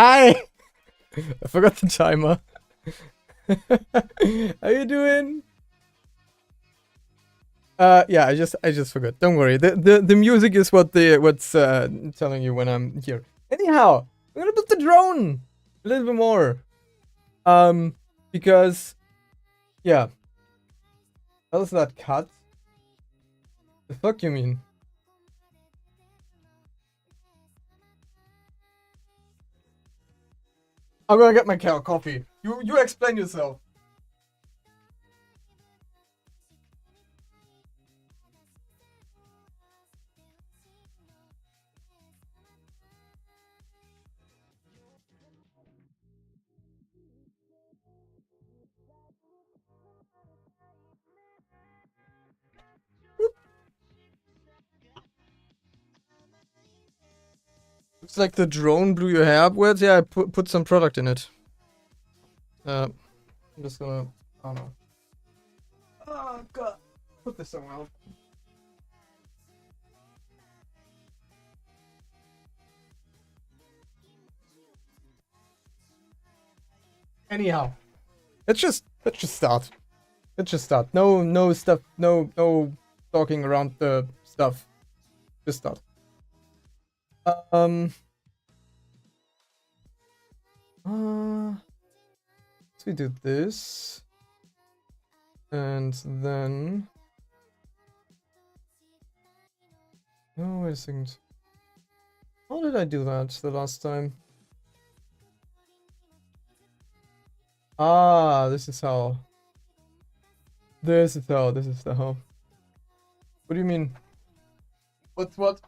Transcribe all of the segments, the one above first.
I forgot the timer. How you doing? Yeah, I just forgot. Don't worry. The music is what's telling you when I'm here. Anyhow, I'm gonna build the drone a little bit more. Because yeah. How does that cut? The fuck you mean? I'm gonna get my coffee. You explain yourself. Looks like the drone blew your hair upwards. Yeah, I put some product in it. I'm just gonna. I don't know. Oh god. Put this somewhere else. Anyhow, let's just start. Let's just start. No stuff. No talking around the stuff. Just start. So we do this, and then. Oh, wait a second. How did I do that the last time? Ah, this is how. This is how. This is the how. What do you mean? What's what?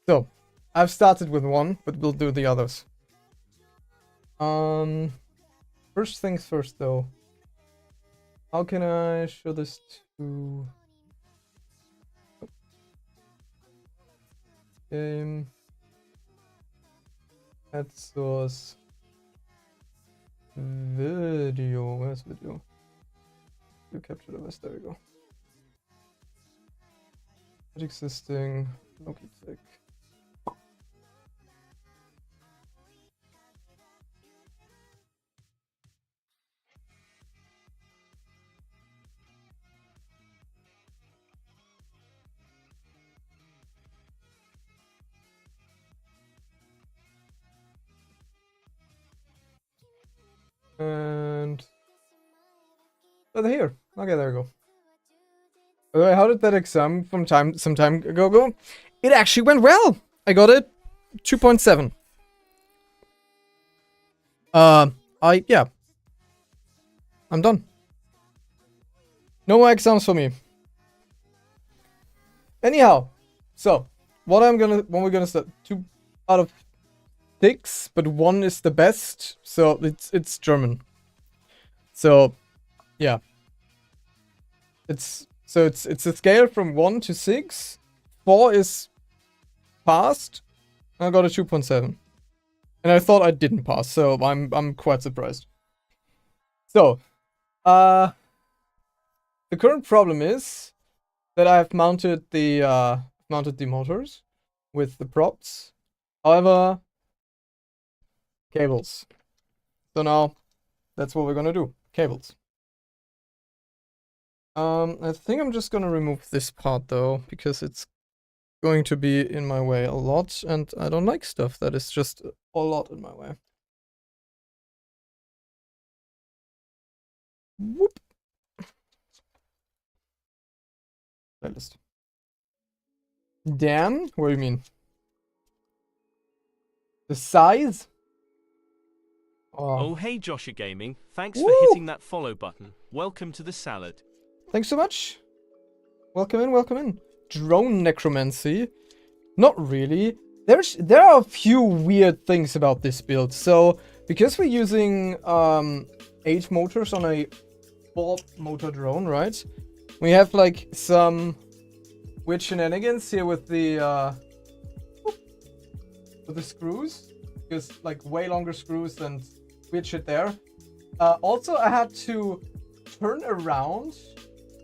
So, I've started with one, but we'll do the others. First things first, though. How can I show this to game? Add source. Video. Where's video? You capture device. There we go. Existing. Okay, tick. And they're here. Okay, there we go. How did that exam from some time ago go? It actually went well. I got it 2.7. Yeah. I'm done. No more exams for me. Anyhow, so what we're gonna start 2 out of 6, but 1 is the best, so it's German. So yeah. It's a scale from 1 to 6. 4 is passed. I got a 2.7. And I thought I didn't pass, so I'm quite surprised. So, the current problem is that I've mounted the motors with the props. However, cables. So now that's what we're gonna do. Cables. I think I'm just gonna remove this part though, because it's going to be in my way a lot, and I don't like stuff that is just a lot in my way. Whoop. Playlist. Dan? What do you mean? The size? Oh, hey Joshua Gaming. Thanks Woo! for hitting that follow button. Welcome to the salad. Thanks so much. Welcome in, welcome in. Drone necromancy. Not really. There are a few weird things about this build. So, because we're using 8 motors on a 4 motor drone, right? We have like some weird shenanigans here with the screws. Because like way longer screws and weird shit there. Also, I had to turn around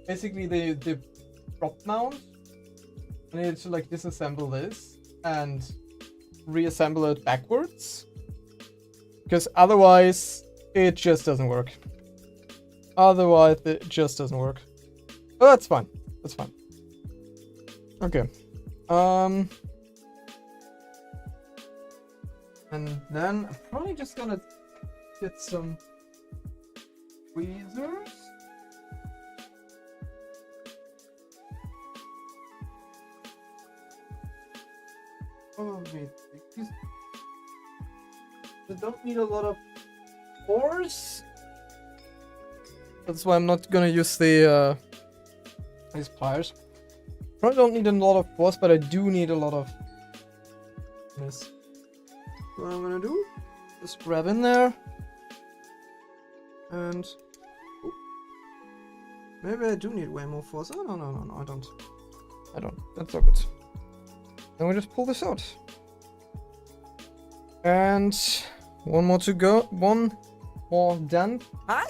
basically the prop mount I need to like disassemble this and reassemble it backwards. Because otherwise, it just doesn't work. Otherwise, it just doesn't work. But that's fine. That's fine. Okay. And then I'm probably just gonna get some tweezers. Oh, wait. They don't need a lot of force. That's why I'm not gonna use the these pliers. Probably don't need a lot of force, but I do need a lot of this. What I'm gonna do? Just grab in there. And ooh, maybe I do need way more force. Oh no, I don't. I don't. That's not good. Then we just pull this out. And one more to go. One more done.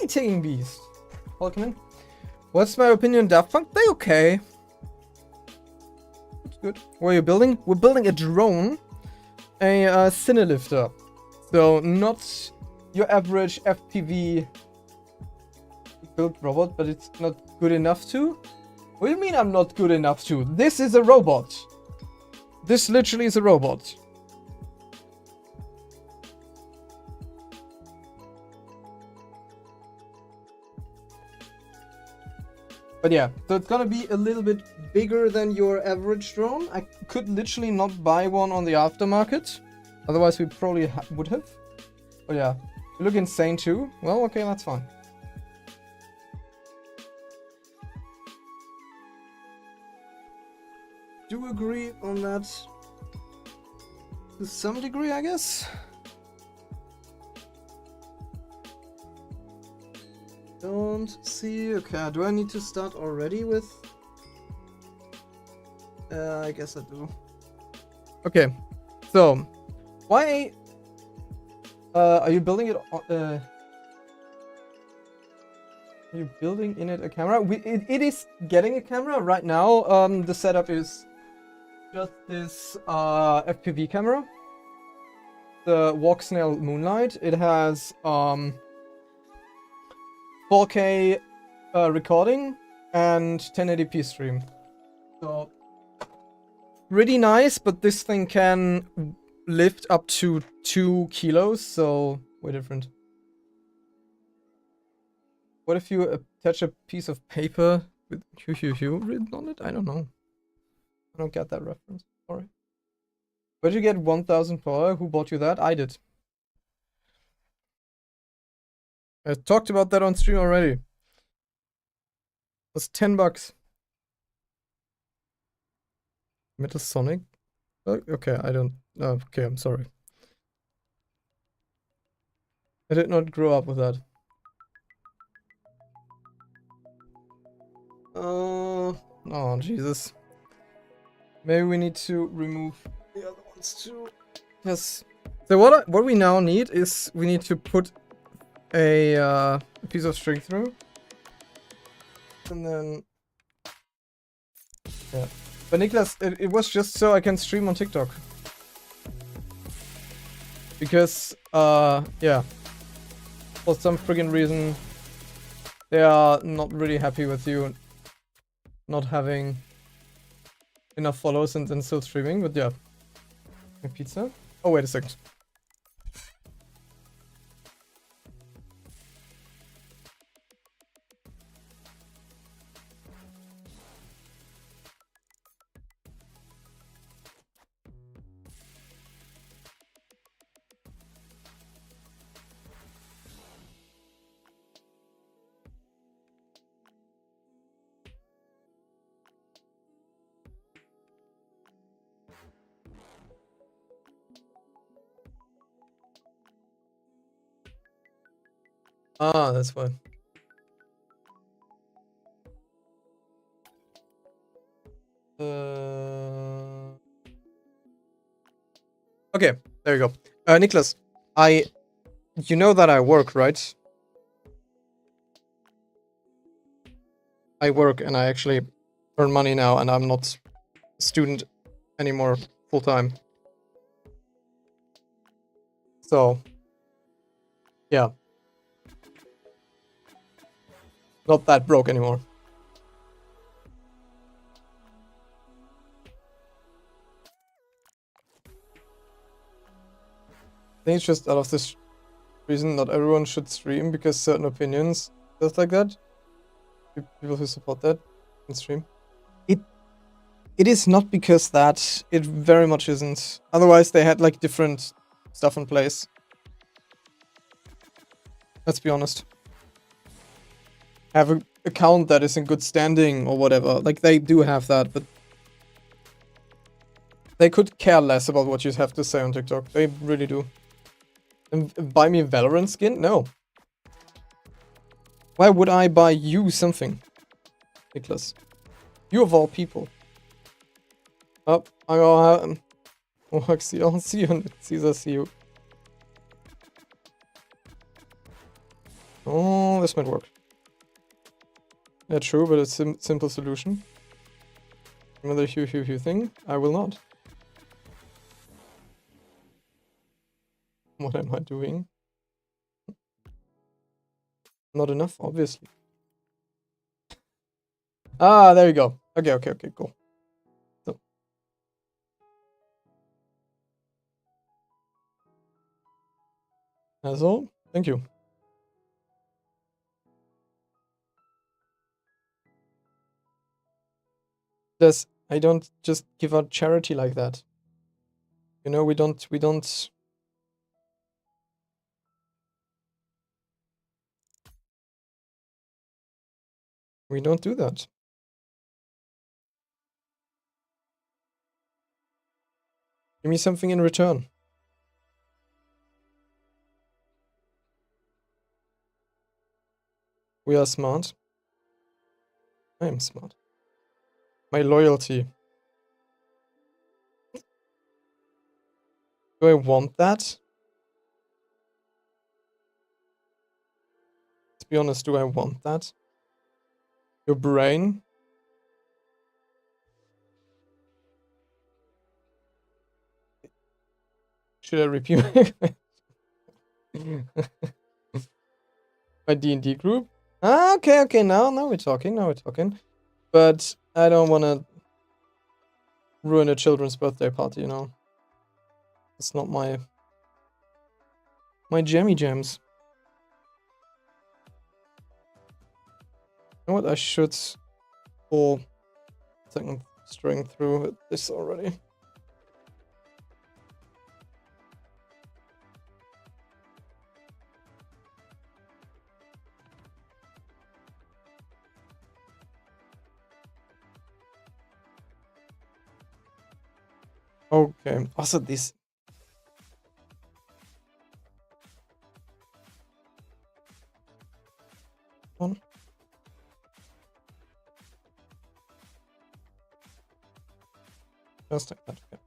Taking beast. Welcome in. What's my opinion on Daft Punk? They okay. It's good. What are you building? We're building a drone. A Cinelifter. So not your average FPV built robot, but it's not good enough to? What do you mean I'm not good enough to? This is a robot. This literally is a robot. But yeah, so it's gonna be a little bit bigger than your average drone. I could literally not buy one on the aftermarket. Otherwise we probably would have. But yeah, you look insane too. Well, okay, that's fine. Do agree on that to some degree, I guess. Don't see. Okay, do I need to start already with? I guess I do. Okay, so why are you building it? Are you building in it a camera? It is getting a camera right now. The setup is just this FPV camera, the Walksnail Moonlight. It has 4K recording and 1080p stream. So pretty nice, but this thing can lift up to 2 kilos, so way different. What if you attach a piece of paper with Hugh written on it? I don't know. I don't get that reference. Sorry. Where'd you get 1000 power? Who bought you that? I did. I talked about that on stream already. That's $10. Metal Sonic? Okay, I don't. Oh, okay, I'm sorry. I did not grow up with that. Oh, Jesus. Maybe we need to remove the other ones too. Yes. So what we now need is we need to put a piece of string through, and then yeah. But Niklas, it was just so I can stream on TikTok. Because yeah, for some friggin' reason, they are not really happy with you not having enough followers and then still streaming. But yeah, my pizza. Oh wait a second. Ah, that's fine. Okay, there you go. Niklas, you know that I work, right? I work and I actually earn money now, and I'm not student anymore full time. So, yeah. Not that broke anymore. I think it's just out of this reason not everyone should stream because certain opinions, stuff like that. People who support that can stream. It is not because that. It very much isn't. Otherwise, they had like different stuff in place. Let's be honest. Have an account that is in good standing or whatever. Like they do have that, but they could care less about what you have to say on TikTok. They really do. And buy me a Valorant skin? No. Why would I buy you something, Nicholas? You of all people. Oh, I'll see you, Caesar, see you. Oh, this might work. Yeah, true, but it's a simple solution. Another hue thing. I will not. What am I doing? Not enough, obviously. Ah, there you go. Okay, cool. So. That's all. Thank you. I don't just give out charity like that. You know, we don't We don't do that. Give me something in return. We are smart. I am smart. My loyalty. Do I want that? To be honest, do I want that? Your brain? Should I repeat my D&D group? Ah, okay, now we're talking, But I don't want to ruin a children's birthday party, you know? It's not my jammy jams. You know what? I should full second string through this already. Okay. Also this. One. Just like that. Okay.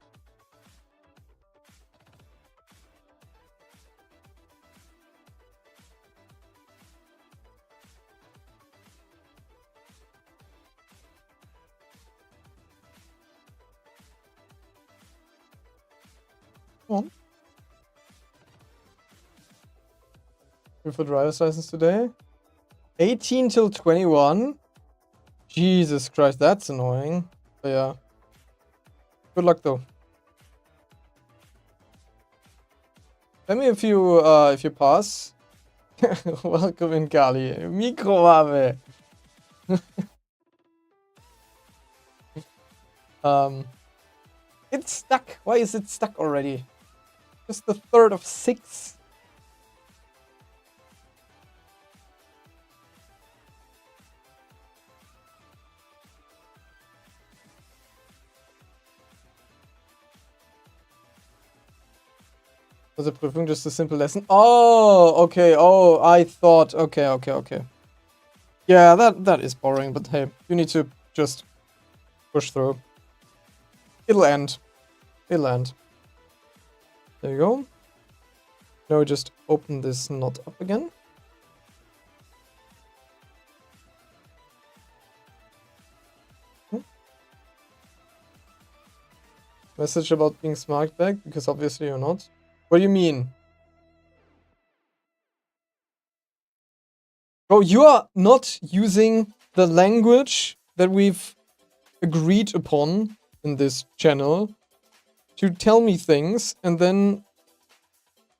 One. For driver's license today. 18 till 21. Jesus Christ, that's annoying. But yeah. Good luck though. Tell me if you pass. Welcome in Kali. Mikrowave. It's stuck. Why is it stuck already? Just the third of 6. Was a Prüfung just a simple lesson? Oh, okay. Oh, I thought. Okay. Yeah, that is boring, but hey, you need to just push through. It'll end. There you go. Now we just open this knot up again. Message about being smart back? Because obviously you're not. What do you mean? Bro, you are not using the language that we've agreed upon in this channel to tell me things, and then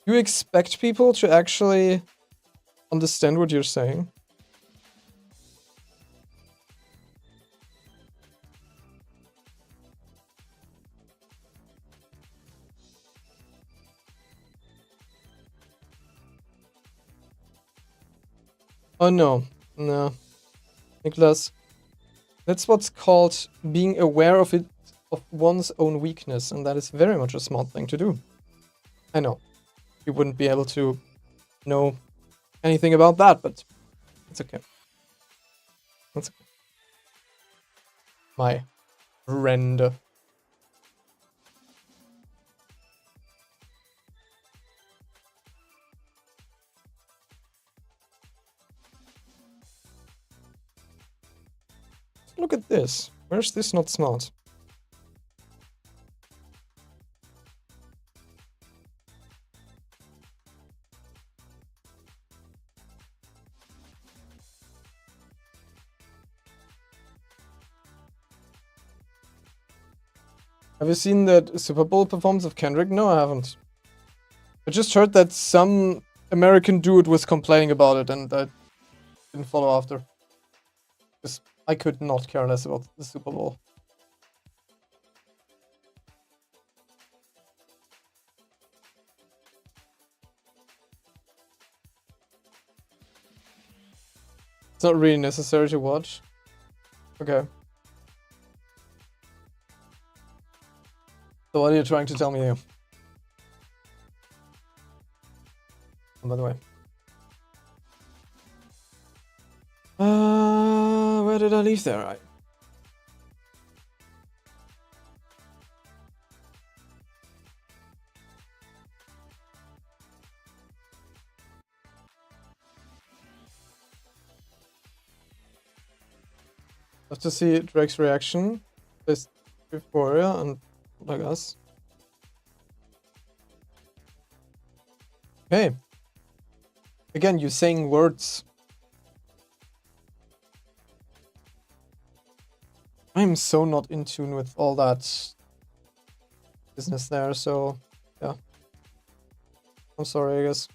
you expect people to actually understand what you're saying. Oh no, no. Nicholas, that's what's called being aware of one's own weakness, and that is very much a smart thing to do. I know. You wouldn't be able to know anything about that, but it's okay. It's okay. My friend. Look at this. Where's this not smart? Have you seen that Super Bowl performance of Kendrick? No, I haven't. I just heard that some American dude was complaining about it, and I didn't follow after. Because I could not care less about the Super Bowl. It's not really necessary to watch. Okay. So what are you trying to tell me here? Oh, by the way. Where did I leave there? Right. Have to see Drake's reaction. This Euphoria and like us. Okay. Again, you're saying words. I'm so not in tune with all that business there, so yeah. I'm sorry, I guess.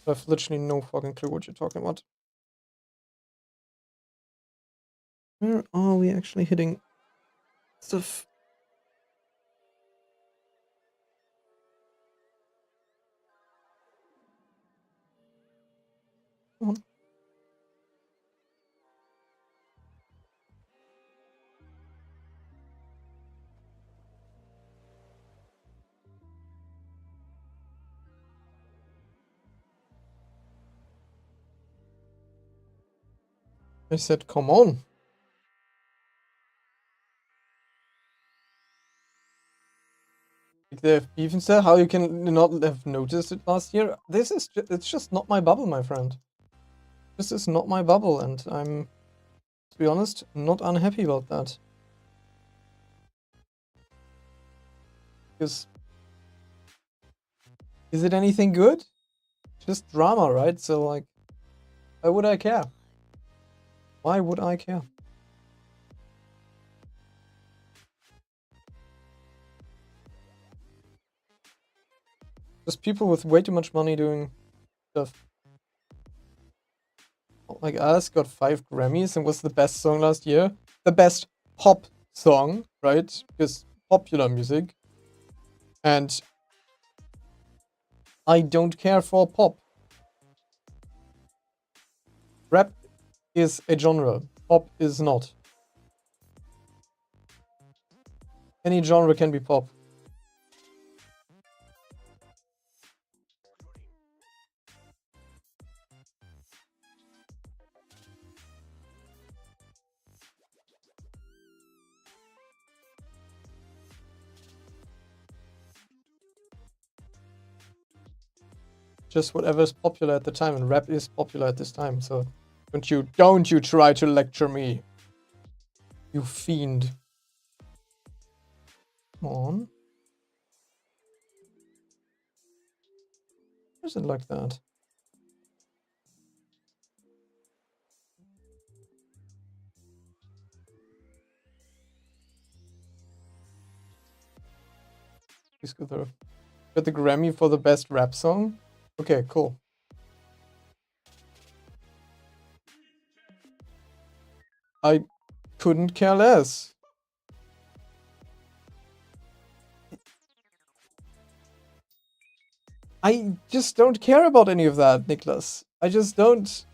I have literally no fucking clue what you're talking about. Where are we actually hitting stuff? Come on. I said, come on. Like they have beef instead? How you can not have noticed it last year? This is it's just not my bubble, my friend. This is not my bubble, and I'm, to be honest, not unhappy about that. Because is it anything good? Just drama, right? So like, why would I care? Why would I care? Just people with way too much money doing stuff. Like us got 5 Grammys and was the best song last year. The best pop song, right? Because popular music. And I don't care for pop. Rap is a genre. Pop is not. Any genre can be pop. Just whatever is popular at the time, and rap is popular at this time, so don't you try to lecture me. You fiend. Come on. Why is it like that? Please go through. Got the Grammy for the best rap song? Okay, cool. I couldn't care less. I just don't care about any of that, Niklas. I just don't.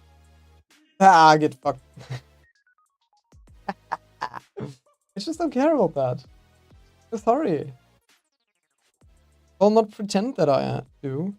Ah, get fucked. I just don't care about that. I'm sorry. I'll not pretend that I do.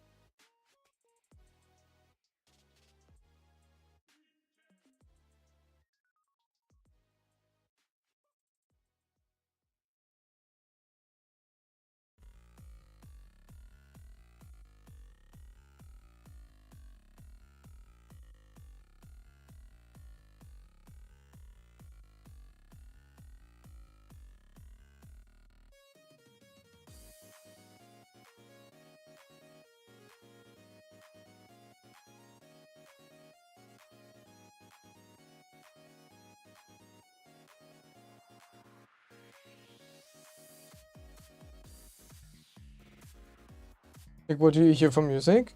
Like, what do you hear for music?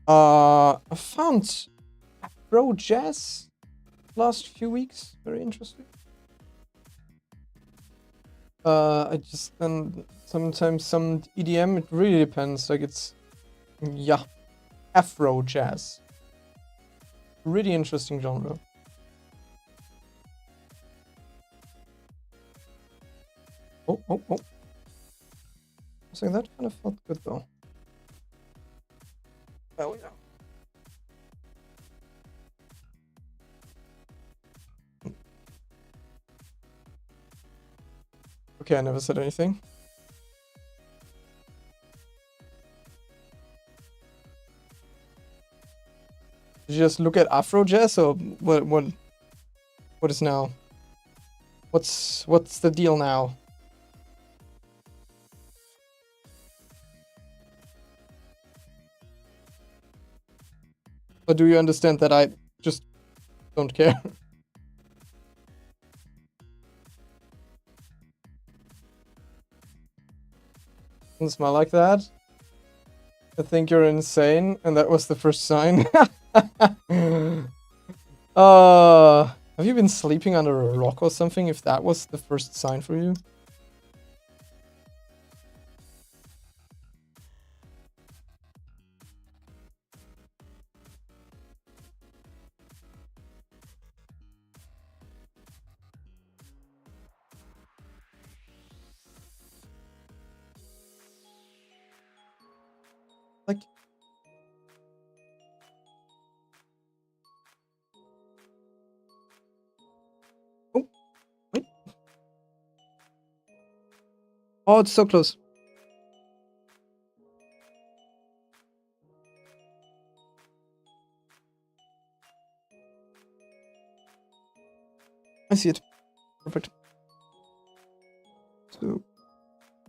I found Afro jazz last few weeks. Very interesting. I just, and sometimes some EDM, it really depends. Like, it's, yeah, Afro jazz. Really interesting genre. Oh. So that kind of felt good though. Oh yeah. Okay, I never said anything. Did you just look at Afro jazz, or what is now? What's the deal now? Or do you understand that I just don't care? Doesn't smell like that. I think you're insane, and that was the first sign. Have you been sleeping under a rock or something, if that was the first sign for you? Like... Oh, wait. Oh, it's so close. I see it. Perfect. So,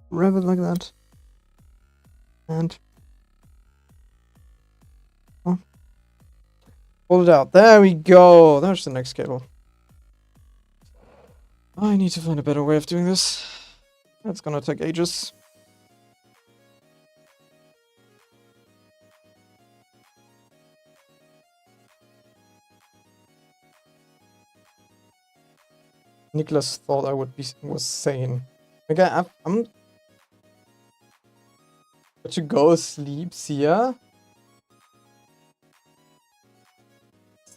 grab it like that. And... oh. Pull it out. There we go. There's the next cable. I need to find a better way of doing this. That's gonna take ages. Nicholas thought I was sane. Okay, I'm to go sleep, Sia.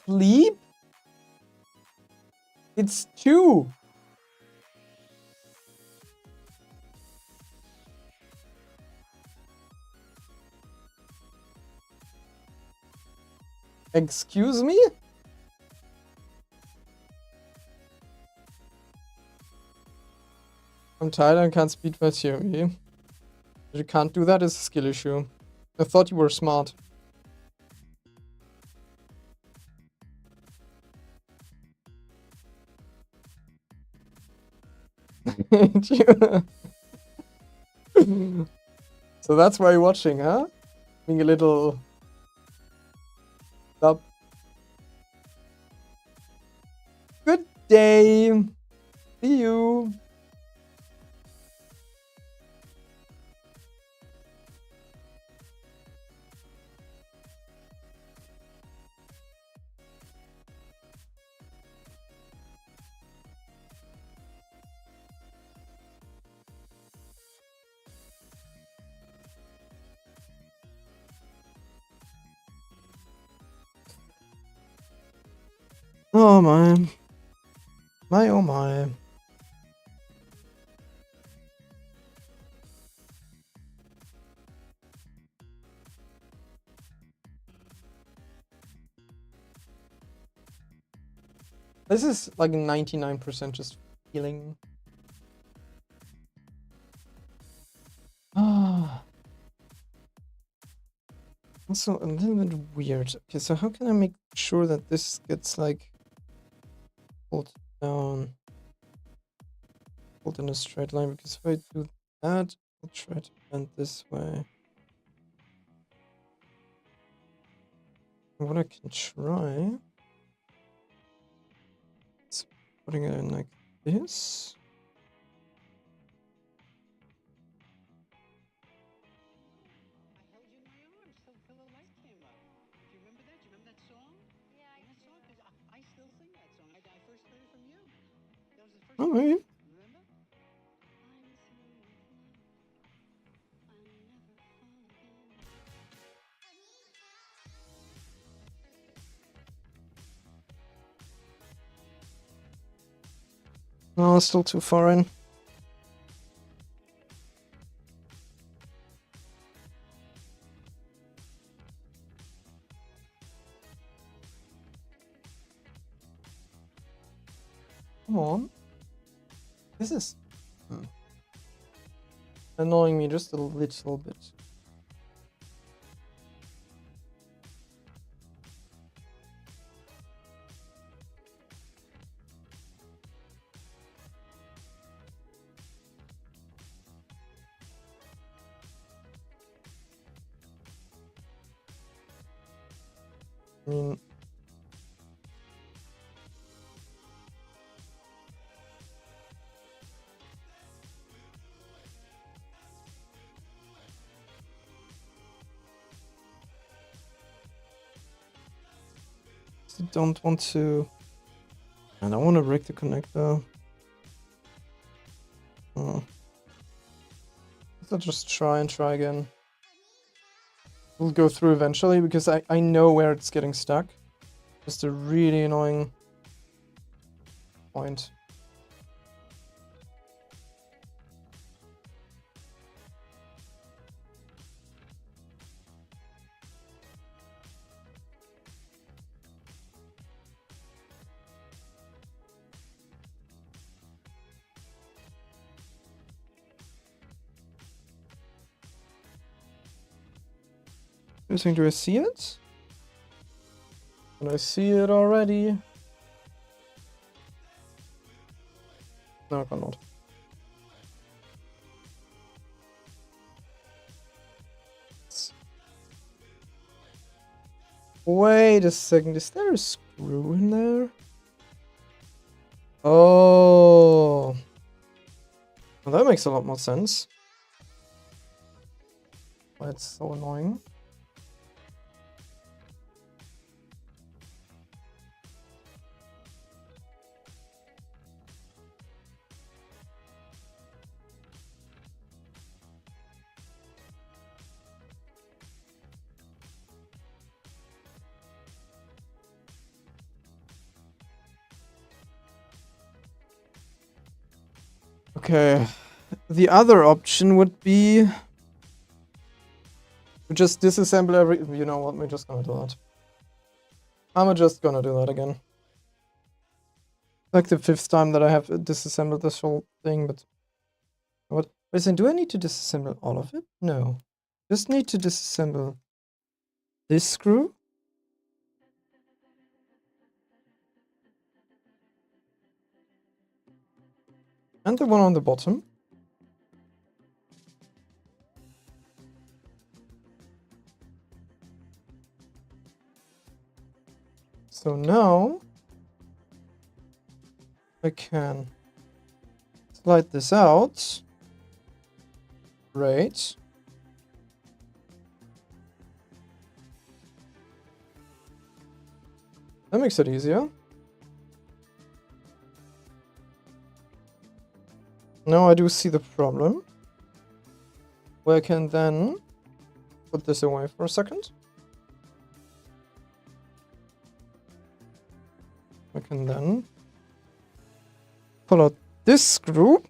Sleep? It's 2. Excuse me? I'm tired and can't speak my theory. If you can't do that, it's a skill issue. I thought you were smart. So that's why you're watching, huh? Being a little up. Good day. See you. Oh my. My oh my. This is like 99% just feeling. Ah. Also a little bit weird. Okay, so how can I make sure that this gets like pulled down? Pulled in a straight line, because if I do that, I'll try to bend this way. And what I can try is putting it in like this. Oh, maybe. No, still too far in. Come on. This is annoying me just a little bit. I mean, I don't want to. I don't want to break the connector. Let's just try and try again. We'll go through eventually because I know where it's getting stuck. Just a really annoying point. Do I see it? Can I see it already? No, I cannot. Wait a second, is there a screw in there? Oh. Well, that makes a lot more sense. Why it's so annoying. Okay, the other option would be to just disassemble every. You know what? We're just gonna do that. I'm just gonna do that again. Like the 5th time that I have disassembled this whole thing, but what? Listen, do I need to disassemble all of it? No, just need to disassemble this screw. And the one on the bottom. So now I can slide this out. Great. That makes it easier. Now I do see the problem. Where I can then put this away for a second. I can then pull out this screw.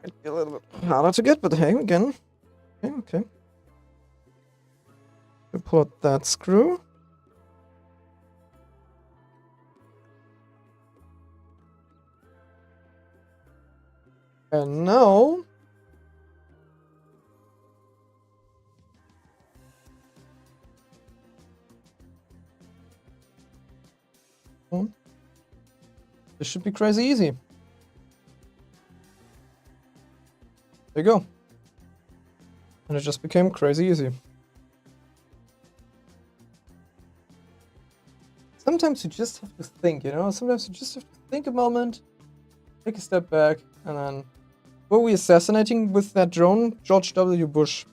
Might be a little bit harder to get, but hey, again. Okay. We pull out that screw. And now this should be crazy easy. There you go. And it just became crazy easy. Sometimes you just have to think, you know? Sometimes you just have to think a moment, take a step back, and then... Were we assassinating with that drone? George W. Bush.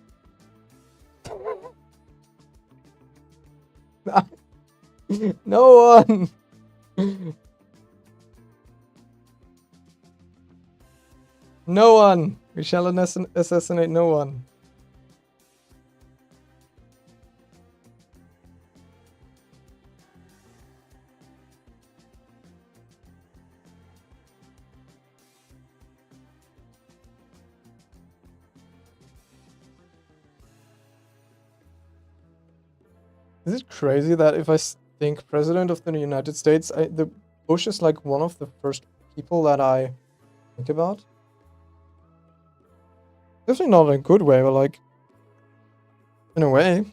No one! No one! We shall assassinate no one. Is it crazy that if I think President of the United States, the Bush is like one of the first people that I think about? Definitely not in a good way, but like, in a way.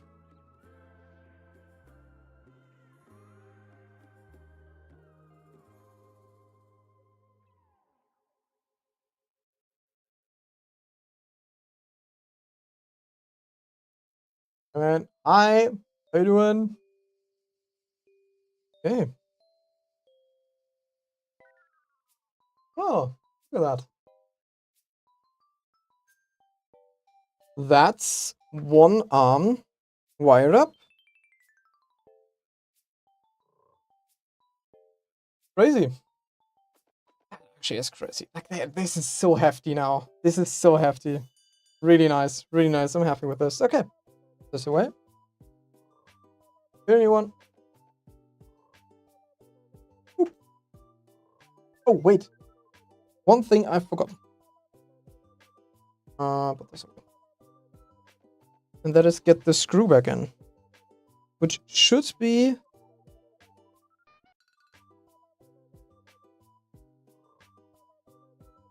And how you doing? Okay. Oh, look at that. That's one arm wired up. Crazy. Actually, it's crazy. Like, this is so hefty now. This is so hefty. Really nice. Really nice. I'm happy with this. Okay. This away. Here, anyone? Oop. Oh, wait. One thing I forgot. Put this away. And that is get the screw back in. Which should be...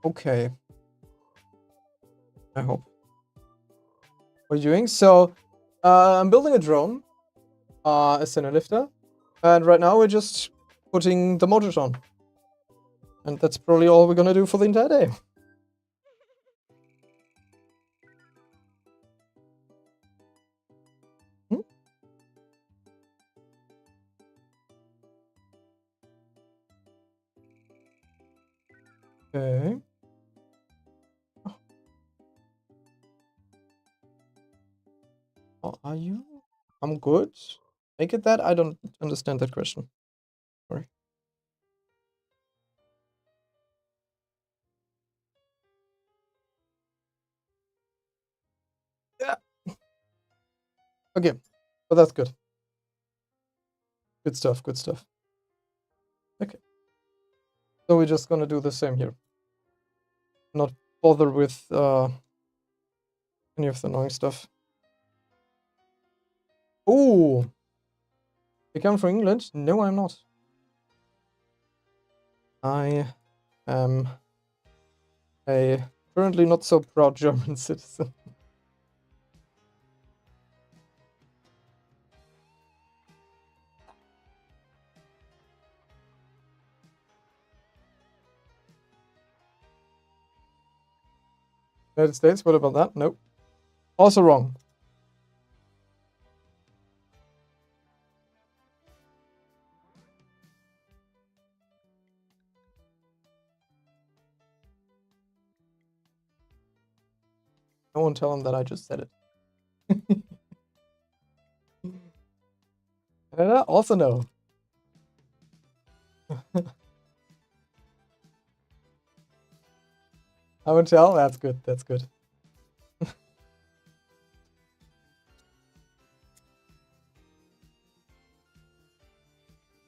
okay. I hope. What are you doing? So, I'm building a drone. A center lifter. And right now we're just putting the motors on. And that's probably all we're gonna do for the entire day. Hmm? Okay. Oh. How are you? I'm good. Make it that? I don't understand that question. Sorry. Yeah. Okay. But that's good. Good stuff, good stuff. Okay. So we're just gonna do the same here. Not bother with any of the annoying stuff. Ooh! You come from England? No, I'm not. I am a currently not so proud German citizen. United States, what about that? Nope. Also wrong. No one tell him that I just said it. Canada? Also no. I won't tell? That's good, that's good.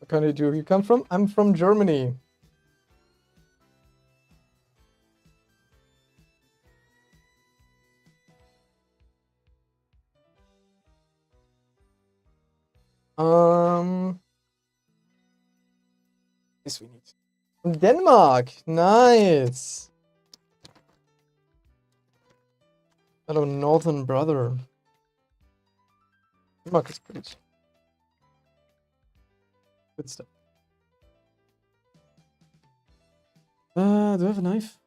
What country do you come from? I'm from Germany. Yes, we need. From Denmark! Nice! Hello, northern brother. Denmark is great. Good stuff. Do I have a knife?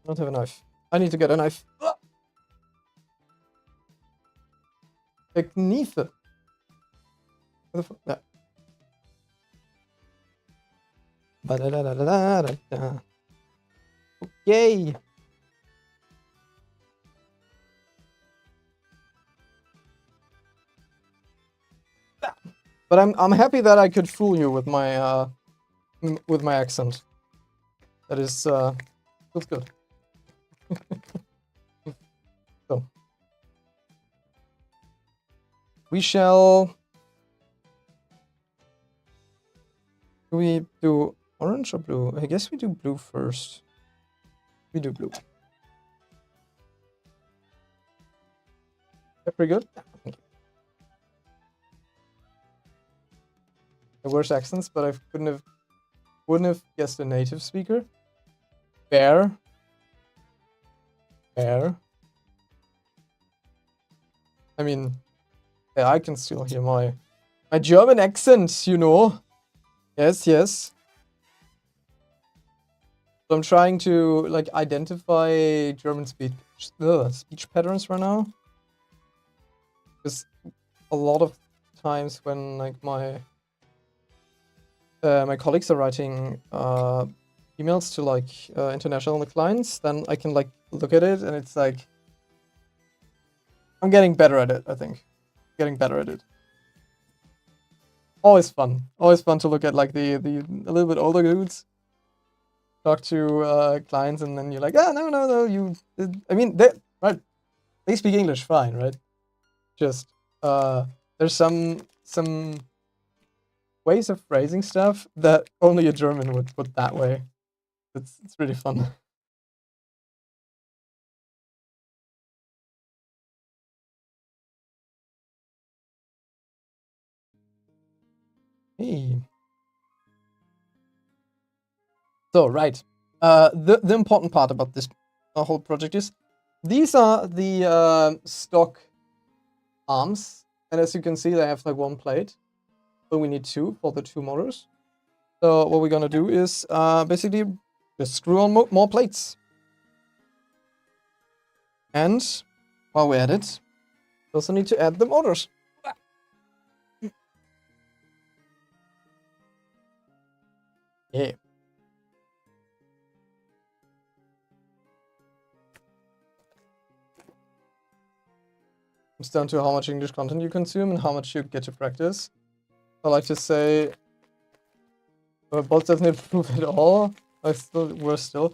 I don't have a knife. I need to get a knife. A knife. Where the fuck? Yeah. Ba-da-da-da-da-da-da. Okay. But I'm happy that I could fool you with my accent. That is feels good. So we shall. Do we do orange or blue? I guess we do blue first. We do blue. Yeah, pretty good. Thank you. The worst accents, but I wouldn't have guessed a native speaker. Bear. Bear. I mean, yeah, I can still hear my German accent, you know. Yes, yes. So I'm trying to like identify German speech patterns right now. Because a lot of times when like my colleagues are writing emails to like international clients, then I can like look at it and it's like I'm getting better at it, I think. Getting better at it. Always fun. Always fun to look at like the a little bit older dudes. Talk to clients and then you're like, no, you I mean they speak English fine, right? Just there's some ways of phrasing stuff that only a German would put that way. It's really fun. Hey. So right, the important part about this whole project is these are the stock arms, and as you can see, they have like one plate, but we need two for the two motors. So what we're gonna do is basically just screw on more plates. And while we're at it, we also need to add the motors. Yeah. It's down to how much English content you consume and how much you get to practice. I like to say, both doesn't improve at all. We're still.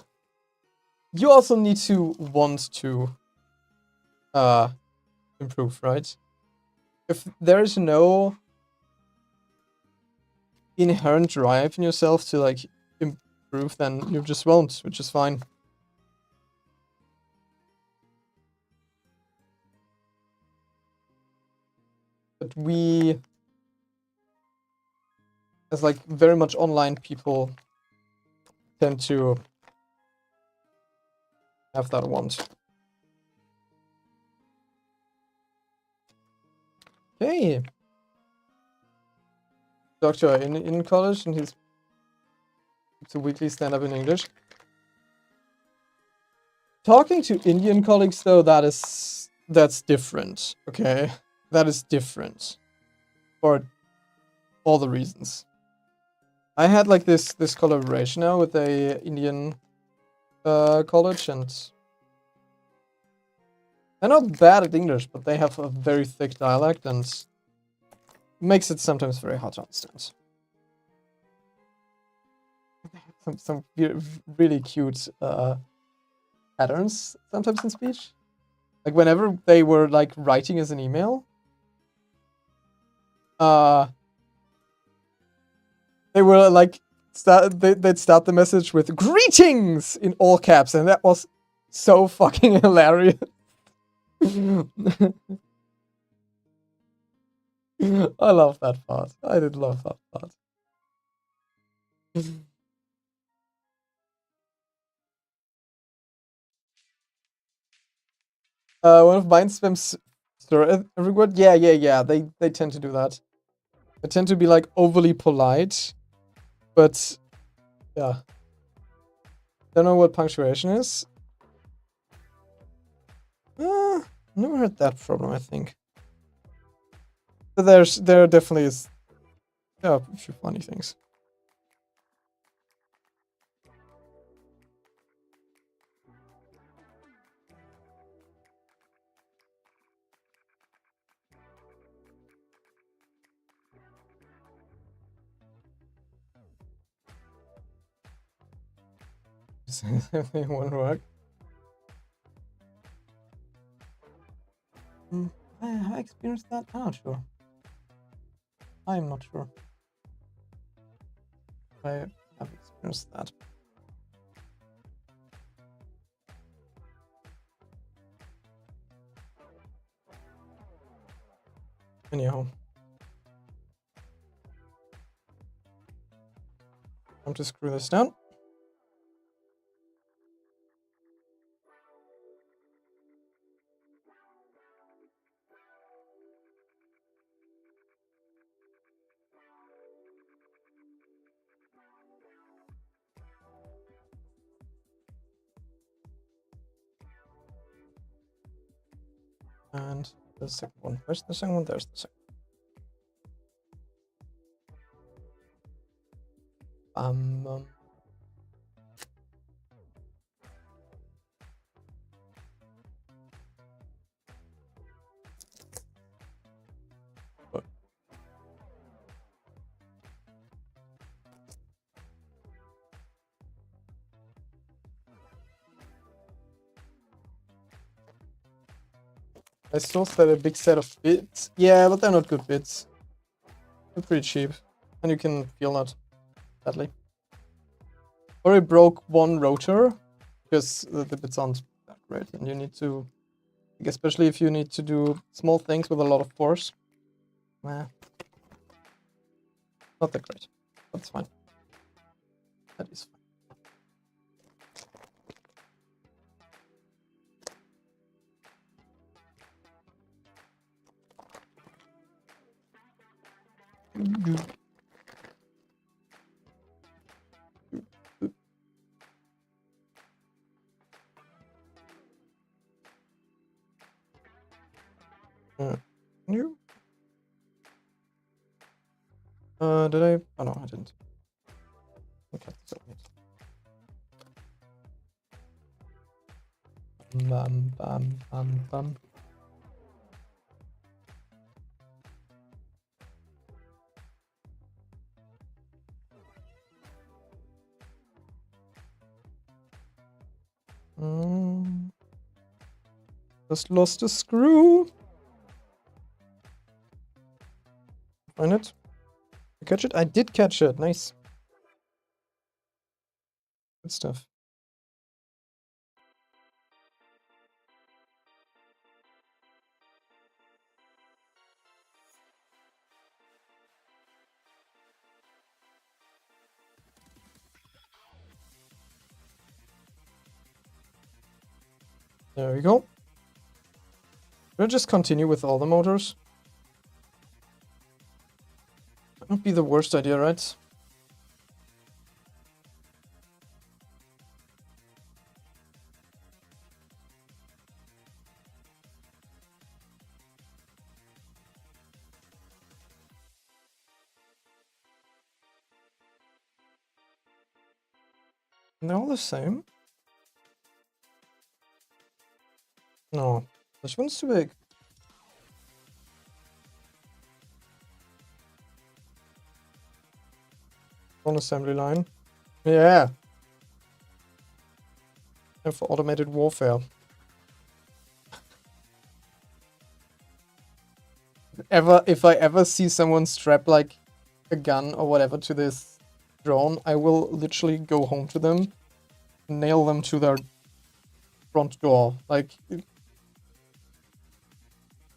You also need to want to improve, right? If there is no inherent drive in yourself to like improve, then you just won't, which is fine. But we, as like very much online people, tend to have that want. Okay. Doctor in college and it's a weekly stand-up in English. Talking to Indian colleagues though, that's different, okay? That is different. For all the reasons. I had like this collaboration now with a Indian college, and they're not bad at English, but they have a very thick dialect and makes it sometimes very hard to understand. Some really cute patterns sometimes in speech. Like whenever they were like writing as an email, they were like they'd start the message with "greetings" in all caps, and that was so fucking hilarious. I love that part. I did love that part. One of mine spams every word. Yeah. They tend to do that. They tend to be like overly polite, but yeah. Don't know what punctuation is. Never had that problem, I think. But there definitely is a few funny things. It won't work. I have experienced that. I'm not sure. I'm not sure. I have experienced that. Anyhow. Time to screw this down. And the second one. Where's the second one? There's the second. I sourced that a big set of bits. Yeah, but they're not good bits. They're pretty cheap. And you can feel that, sadly. Or I broke one rotor because the bits aren't that great, and you need to, especially if you need to do small things with a lot of force. Nah, not that great. That's fine. That is fine. You? Did I? Oh no, I didn't. Okay, so bam, bam, bam, bam. Just lost a screw. Find it. You catch it? I did catch it. Nice. Good stuff. There we go. We'll just continue with all the motors. That would be the worst idea, right? And they're all the same. No, this one's too big. On assembly line. Yeah. And for automated warfare. If I ever see someone strap like a gun or whatever to this drone, I will literally go home to them, nail them to their front door. Like,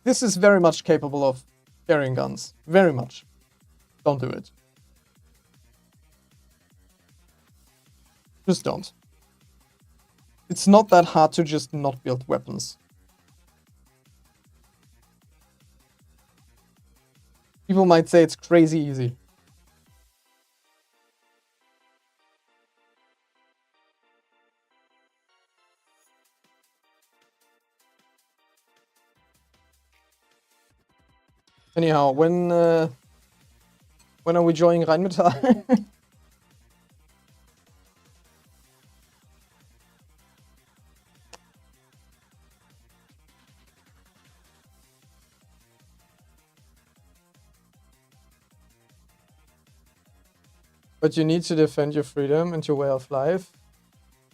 this is very much capable of carrying guns. Very much. Don't do it. Just don't. It's not that hard to just not build weapons. People might say it's crazy easy. Anyhow, when are we joining Rheinmetall? But you need to defend your freedom and your way of life.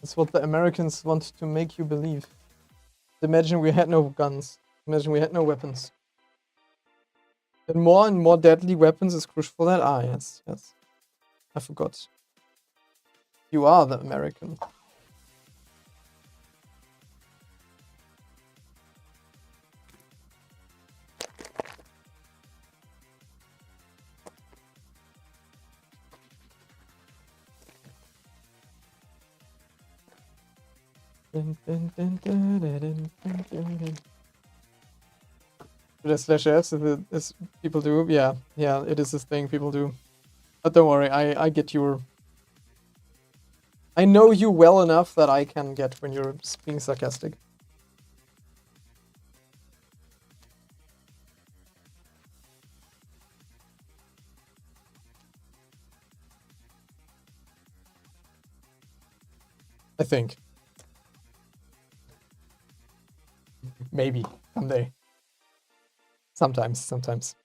That's what the Americans want to make you believe. Imagine we had no guns. Imagine we had no weapons. And more deadly weapons is crucial for that. Ah, yes, yes. I forgot. You are the American. Slash S as people do. Yeah, it is this thing people do. But don't worry, I get your... I know you well enough that I can get when you're being sarcastic. I think. Maybe someday. Sometimes.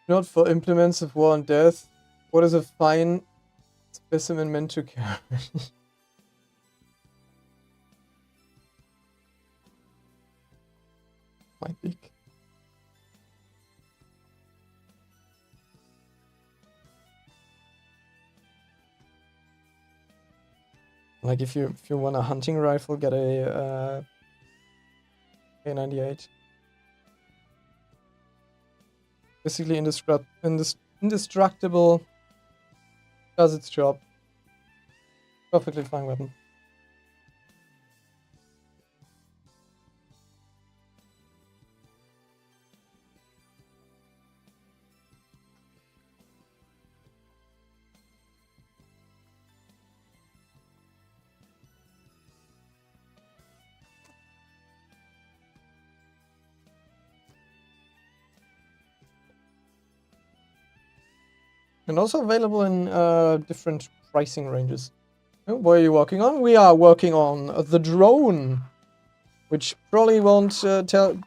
Not for implements of war and death. What is a fine specimen meant to carry? My dick. Like if you want a hunting rifle, get a K98. Basically indestructible. Does its job. Perfectly fine weapon. And also available in different pricing ranges. Oh, what are you working on? We are working on the drone, which probably won't tell.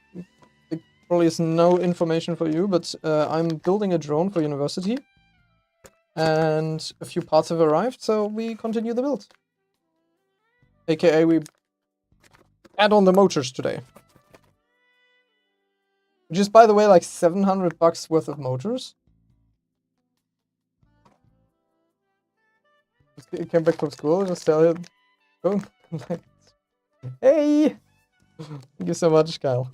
It probably is no information for you, but I'm building a drone for university, and a few parts have arrived, so we continue the build. AKA, we add on the motors today, which is, by the way, like $700 worth of motors. Came back from school, just tell him, oh, hey, Thank you so much, Kyle.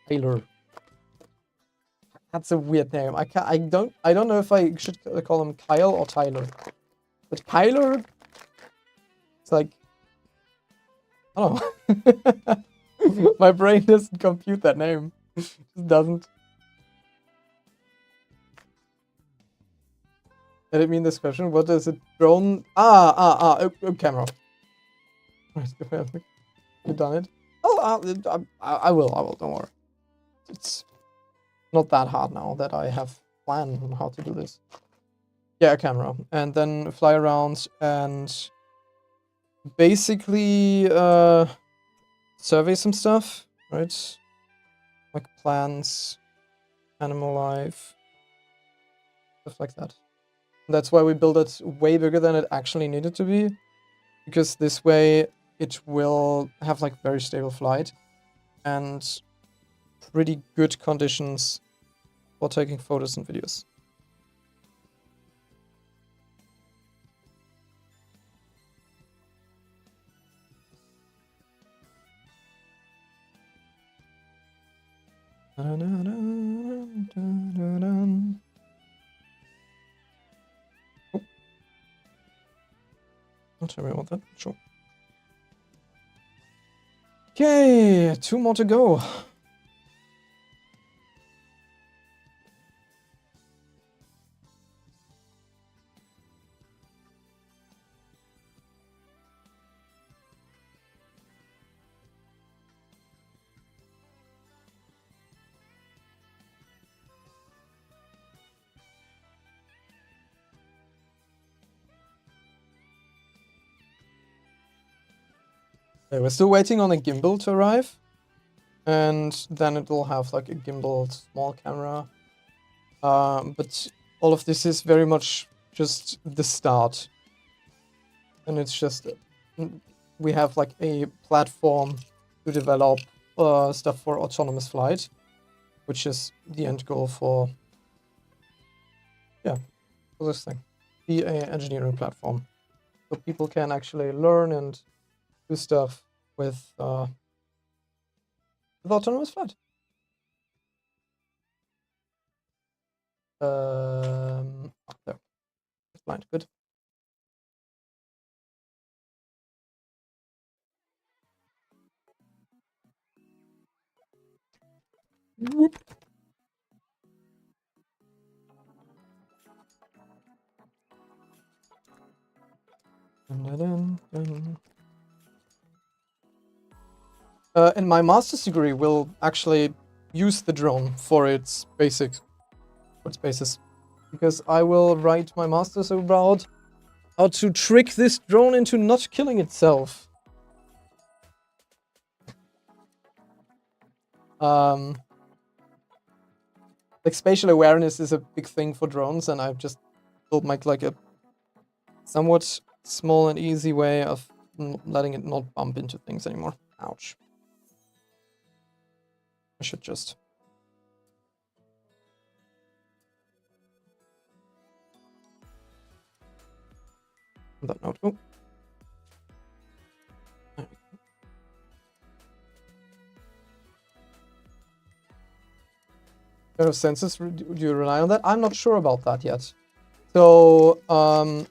Taylor. That's a weird name. I don't know if I should call him Kyle or Tyler. But Kyler, it's like, I don't know. My brain doesn't compute that name. It just doesn't. I didn't mean this question. What is a drone? Camera. You've done it. Oh, I will. Don't worry. It's not that hard now that I have planned on how to do this. Yeah, a camera, and then fly around and basically survey some stuff, right? Like plants, animal life, stuff like that. And that's why we build it way bigger than it actually needed to be, because this way it will have like very stable flight and pretty good conditions for taking photos and videos. Not sure about that. Sure. Okay, 2 more to go. Okay, we're still waiting on a gimbal to arrive. And then it will have like a gimbal small camera. But all of this is very much just the start. And it's just, we have like a platform to develop stuff for autonomous flight, which is the end goal for, yeah, for this thing. Be an engineering platform. So people can actually learn and do stuff with autonomous flight. There. Blind, good. Whoop. Dun, dun, dun. In my master's degree, we'll actually use the drone for its basics, for its basis, because I will write my master's about how to trick this drone into not killing itself. Like spatial awareness is a big thing for drones, and I've just built like a somewhat small and easy way of letting it not bump into things anymore. Ouch. I should just. On that note. Oh. Kind of sensors do you rely on that? I'm not sure about that yet. So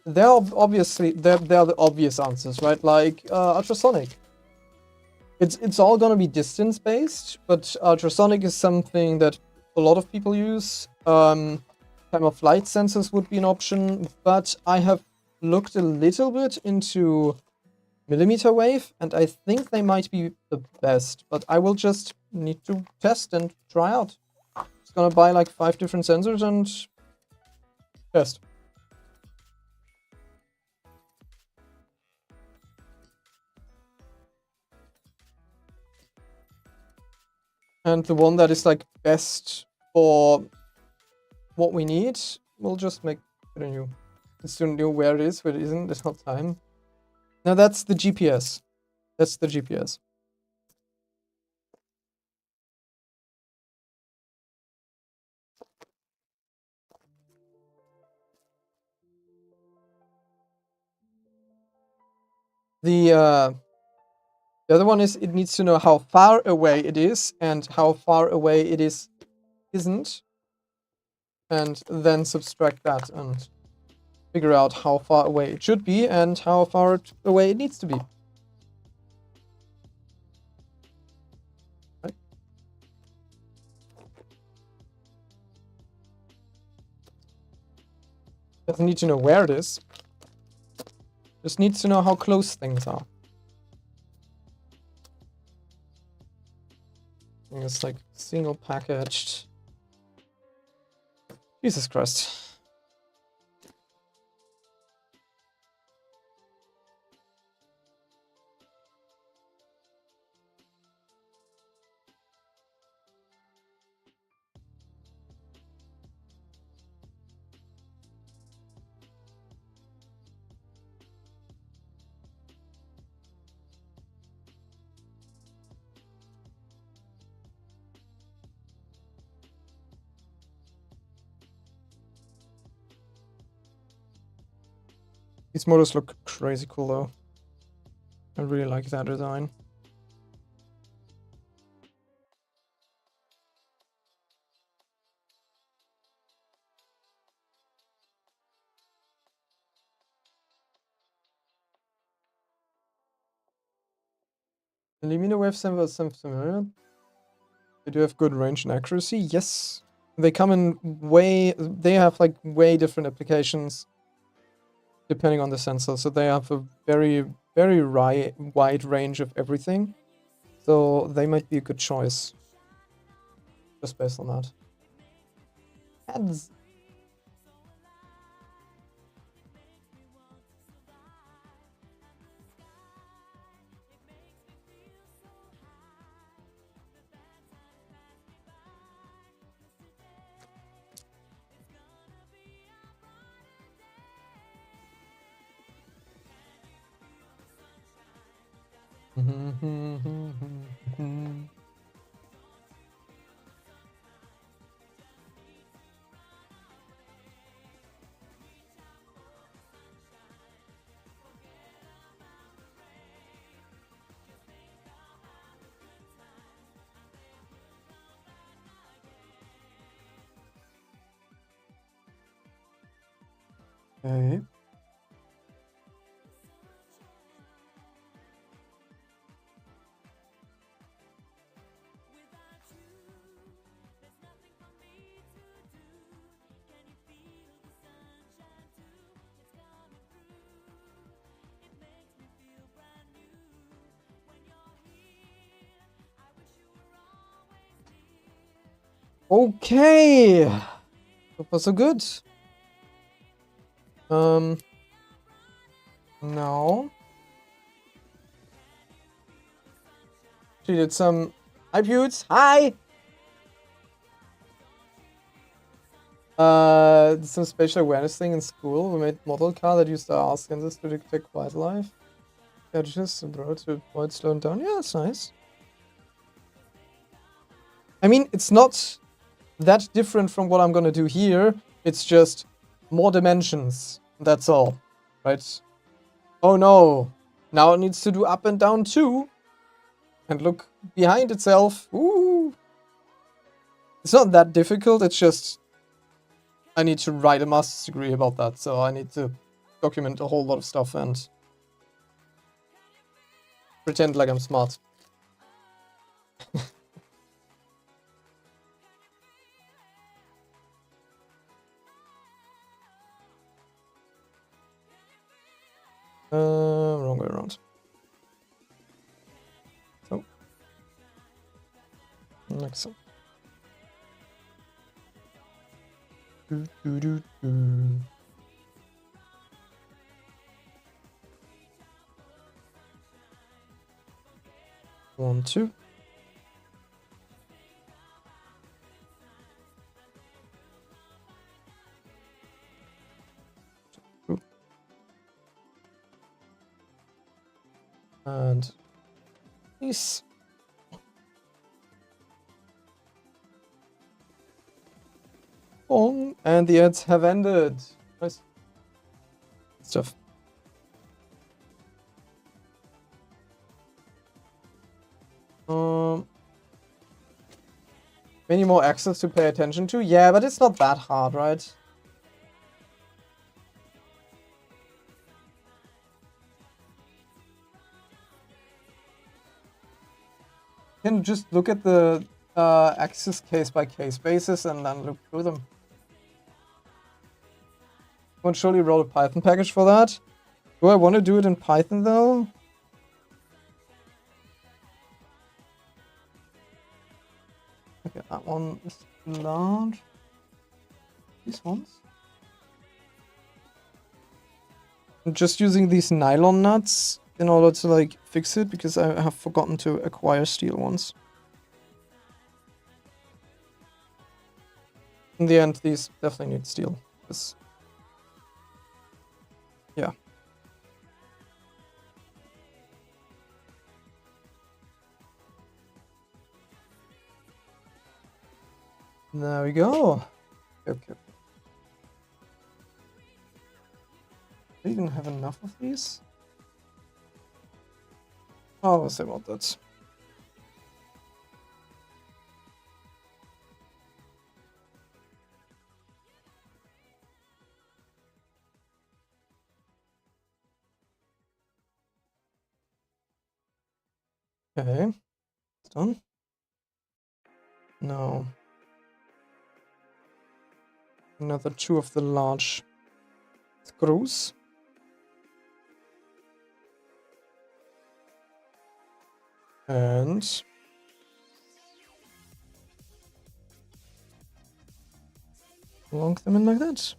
there are obviously there are the obvious answers, right? Like ultrasonic. It's all gonna be distance based, but ultrasonic is something that a lot of people use. Time of flight sensors would be an option, but I have looked a little bit into millimeter wave, and I think they might be the best. But I will just need to test and try out. Just gonna buy like 5 different sensors and test. And the one that is like best for what we need, we'll just make it a new. It's to know where it is, where it isn't, it's not time. Now that's the GPS. That's the GPS. The The other one is it needs to know how far away it is and how far away it isn't. And then subtract that and figure out how far away it should be and how far away it needs to be. Right? Doesn't need to know where it is. Just needs to know how close things are. And it's like single packaged. Jesus Christ. These models look crazy cool though. I really like that design. Lumina wave sensors sound familiar. They do have good range and accuracy. Yes. They come in they have like way different applications depending on the sensor. So they have a very, very wide range of everything. So they might be a good choice. Just based on that. Ads. Okay. Okay. So far so good. No. She did some. Hi, Pewds. Hi. Some spatial awareness thing in school. We made model car that used our sensors to detect wildlife. Yeah, just bro to avoid slowing down. Yeah, that's nice. I mean, it's not that different from what I'm gonna do here. It's just more dimensions. That's all, right? Oh no! Now it needs to do up and down too. And look behind itself. Ooh. It's not that difficult, it's just I need to write a master's degree about that, so I need to document a whole lot of stuff and pretend like I'm smart. Wrong way around. So. Like so. Do, do, do, do. One, two. And peace. Bong. And the ads have ended. Nice stuff. Many more axes to pay attention to? Yeah, but it's not that hard, right? You can just look at the axes case by case basis and then look through them. I won't surely roll a Python package for that. Do I want to do it in Python though? Okay, that one is large. These ones? I'm just using these nylon nuts in order to like fix it because I have forgotten to acquire steel ones. In the end, these definitely need steel. Yeah. There we go. Okay. Do we even have enough of these? Oh, we'll see about that. Okay. It's done. No. Another 2 of the large screws. And plonk them in like that.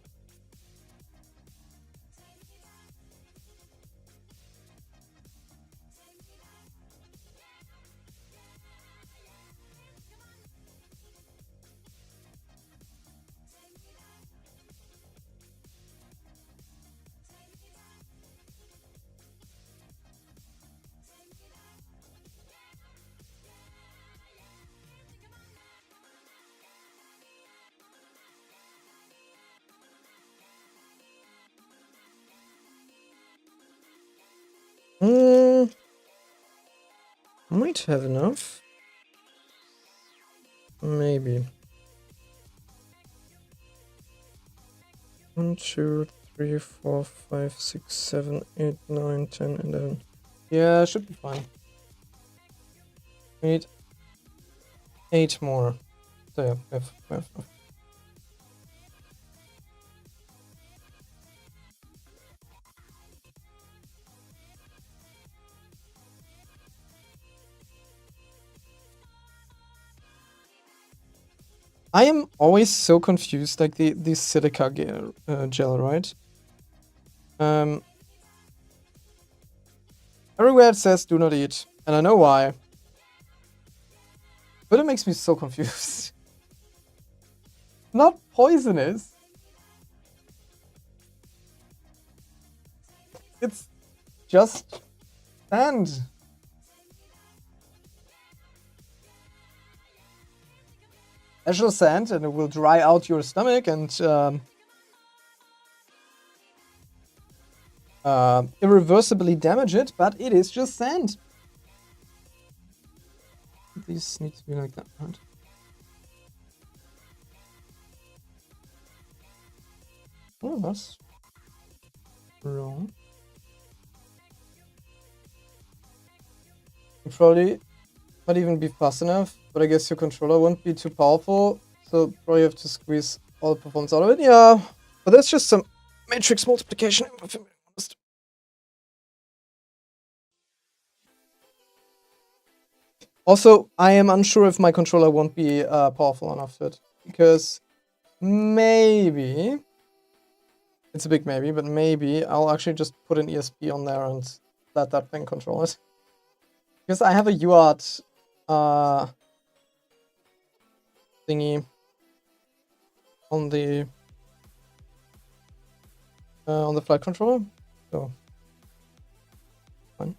Might have enough. Maybe. 1, 2, 3, 4, 5, 6, 7, 8, 9, 10, 11. Yeah, should be fine. We need 8 more. So yeah, we have enough. I am always so confused, like the silica gel, right? Everywhere it says do not eat, and I know why. But it makes me so confused. Not poisonous. It's just sand. Natural sand, and it will dry out your stomach and irreversibly damage it, but it is just sand. These need to be like that, right? Oh, that's wrong. You probably might even be fast enough, but I guess your controller won't be too powerful, so probably have to squeeze all the performance out of it. Yeah, but that's just some matrix multiplication. If I'm honest. Also, I am unsure if my controller won't be powerful enough for it, because maybe, it's a big maybe, but maybe I'll actually just put an ESP on there and let that thing control it. Because I have a UART thingy on the flight controller, so fine.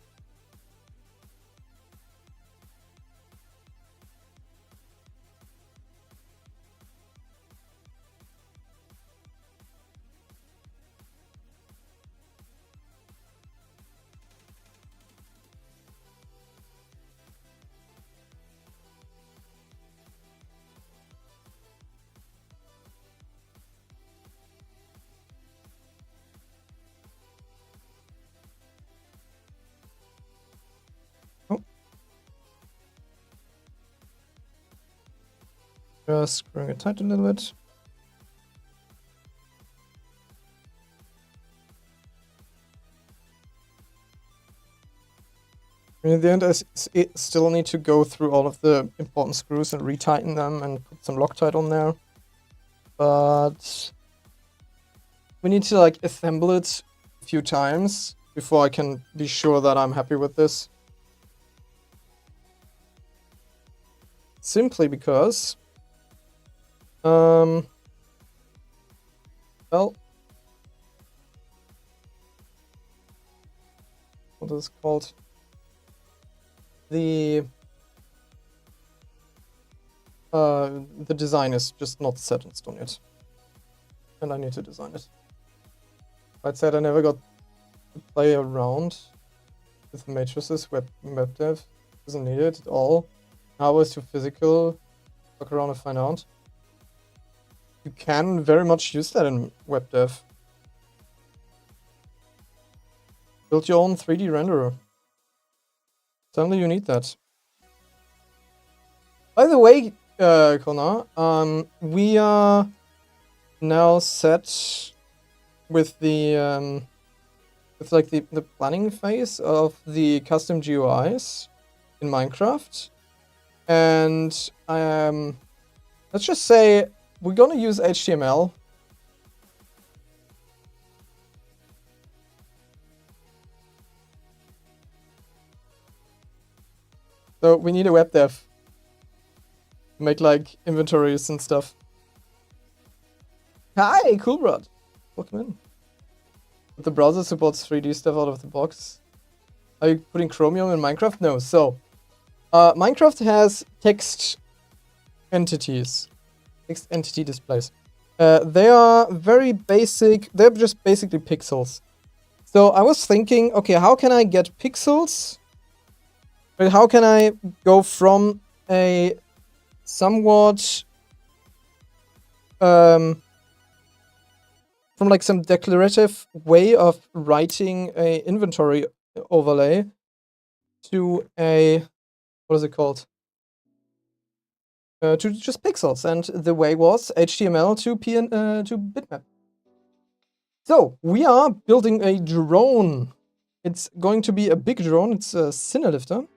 Just screwing it tight a little bit. In the end, I still need to go through all of the important screws and retighten them and put some Loctite on there. But we need to like assemble it a few times before I can be sure that I'm happy with this. Simply because, well, what is it called? The design is just not set in stone yet, and I need to design it. I said I never got to play around with matrices. Web dev doesn't need it at all. How is too physical? Look around and find out. You can very much use that in web dev. Build your own 3D renderer. Suddenly you need that. By the way, Connor, we are now set with the like the planning phase of the custom GUIs in Minecraft, and let's just say we're gonna use HTML. So we need a web dev to make like inventories and stuff. Hi, cool bro. Welcome in. But the browser supports 3D stuff out of the box. Are you putting Chromium in Minecraft? No. So, Minecraft has text entities, text entity displays. They are very basic. They're just basically pixels. So I was thinking, okay, how can I get pixels? But how can I go from a somewhat from like some declarative way of writing a inventory overlay to a, what is it called? To just pixels, and the way was HTML to to bitmap. So we are building a drone. It's going to be a big drone. It's a Cinelifter.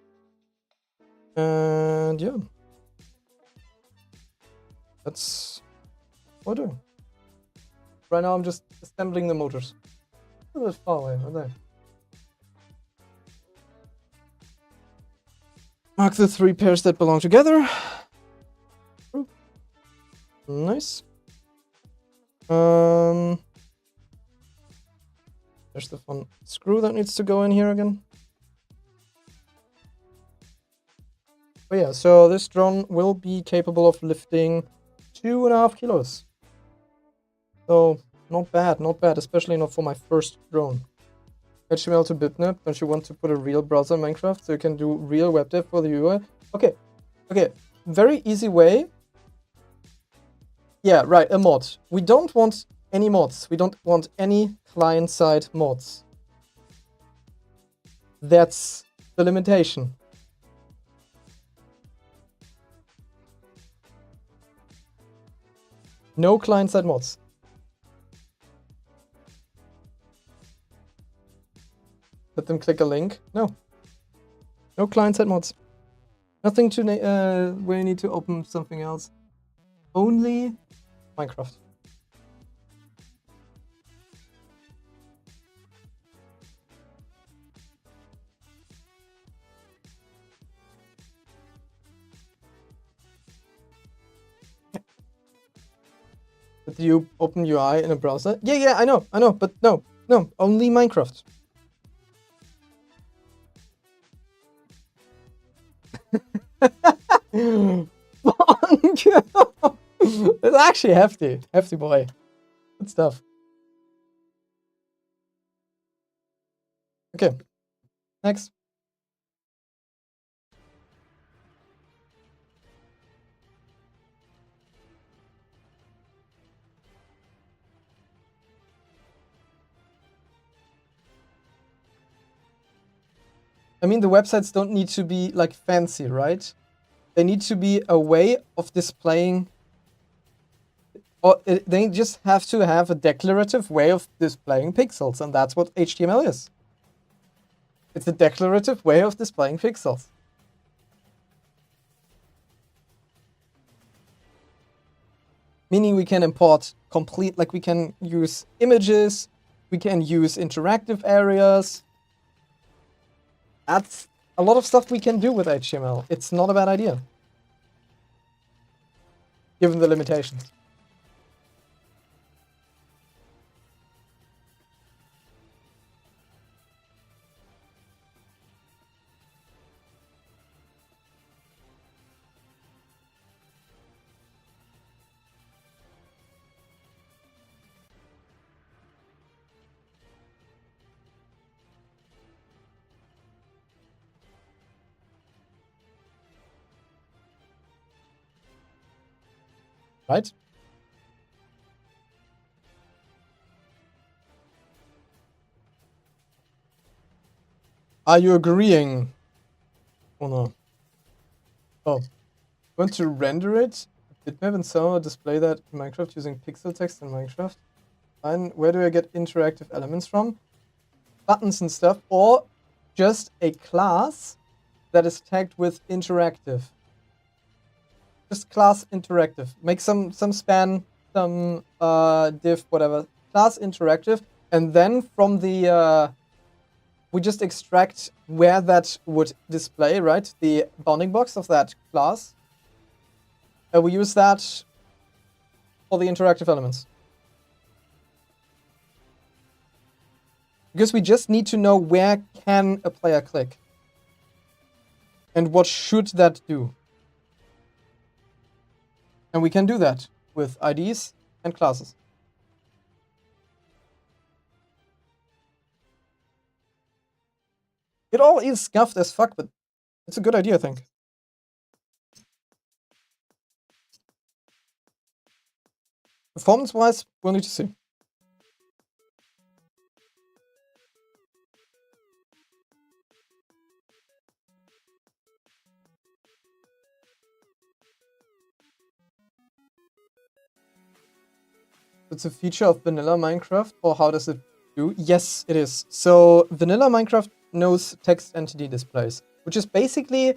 And yeah, that's what we're doing. Right now I'm just assembling the motors. A little bit far away, aren't they? Mark the 3 pairs that belong together. Nice. There's the fun screw that needs to go in here again. But yeah, so this drone will be capable of lifting 2.5 kilos. So, not bad, especially not for my first drone. HTML to bitmap, don't you want to put a real browser in Minecraft so you can do real web dev for the UI? Okay, very easy way. Yeah, right, a mod. We don't want any mods. We don't want any client-side mods. That's the limitation. No client-side mods. Let them click a link. No. No client-side mods. Nothing to where you need to open something else. Only Minecraft. But you open UI in a browser? Yeah, I know, but no, only Minecraft. It's actually hefty boy. Good stuff. Okay, next. I mean, the websites don't need to be like fancy, right? They need to be a way of displaying Or they just have to have a declarative way of displaying pixels, and that's what HTML is. It's a declarative way of displaying pixels. Meaning we can import complete, like we can use images, we can use interactive areas. That's a lot of stuff we can do with HTML. It's not a bad idea, given the limitations. Right? Are you agreeing? Oh no. Oh. Want to render it? Bitmap and somehow display that in Minecraft using pixel text in Minecraft? And where do I get interactive elements from? Buttons and stuff, or just a class that is tagged with interactive. Just class interactive. Make some span, some div, whatever. Class interactive, and then from the we just extract where that would display, right? The bounding box of that class. And we use that for the interactive elements. Because we just need to know where can a player click. And what should that do. And we can do that with IDs and classes. It all is scuffed as fuck, but it's a good idea, I think. Performance-wise, we'll need to see. It's a feature of vanilla Minecraft, or how does it do? Yes, it is. So vanilla Minecraft knows text entity displays, which is basically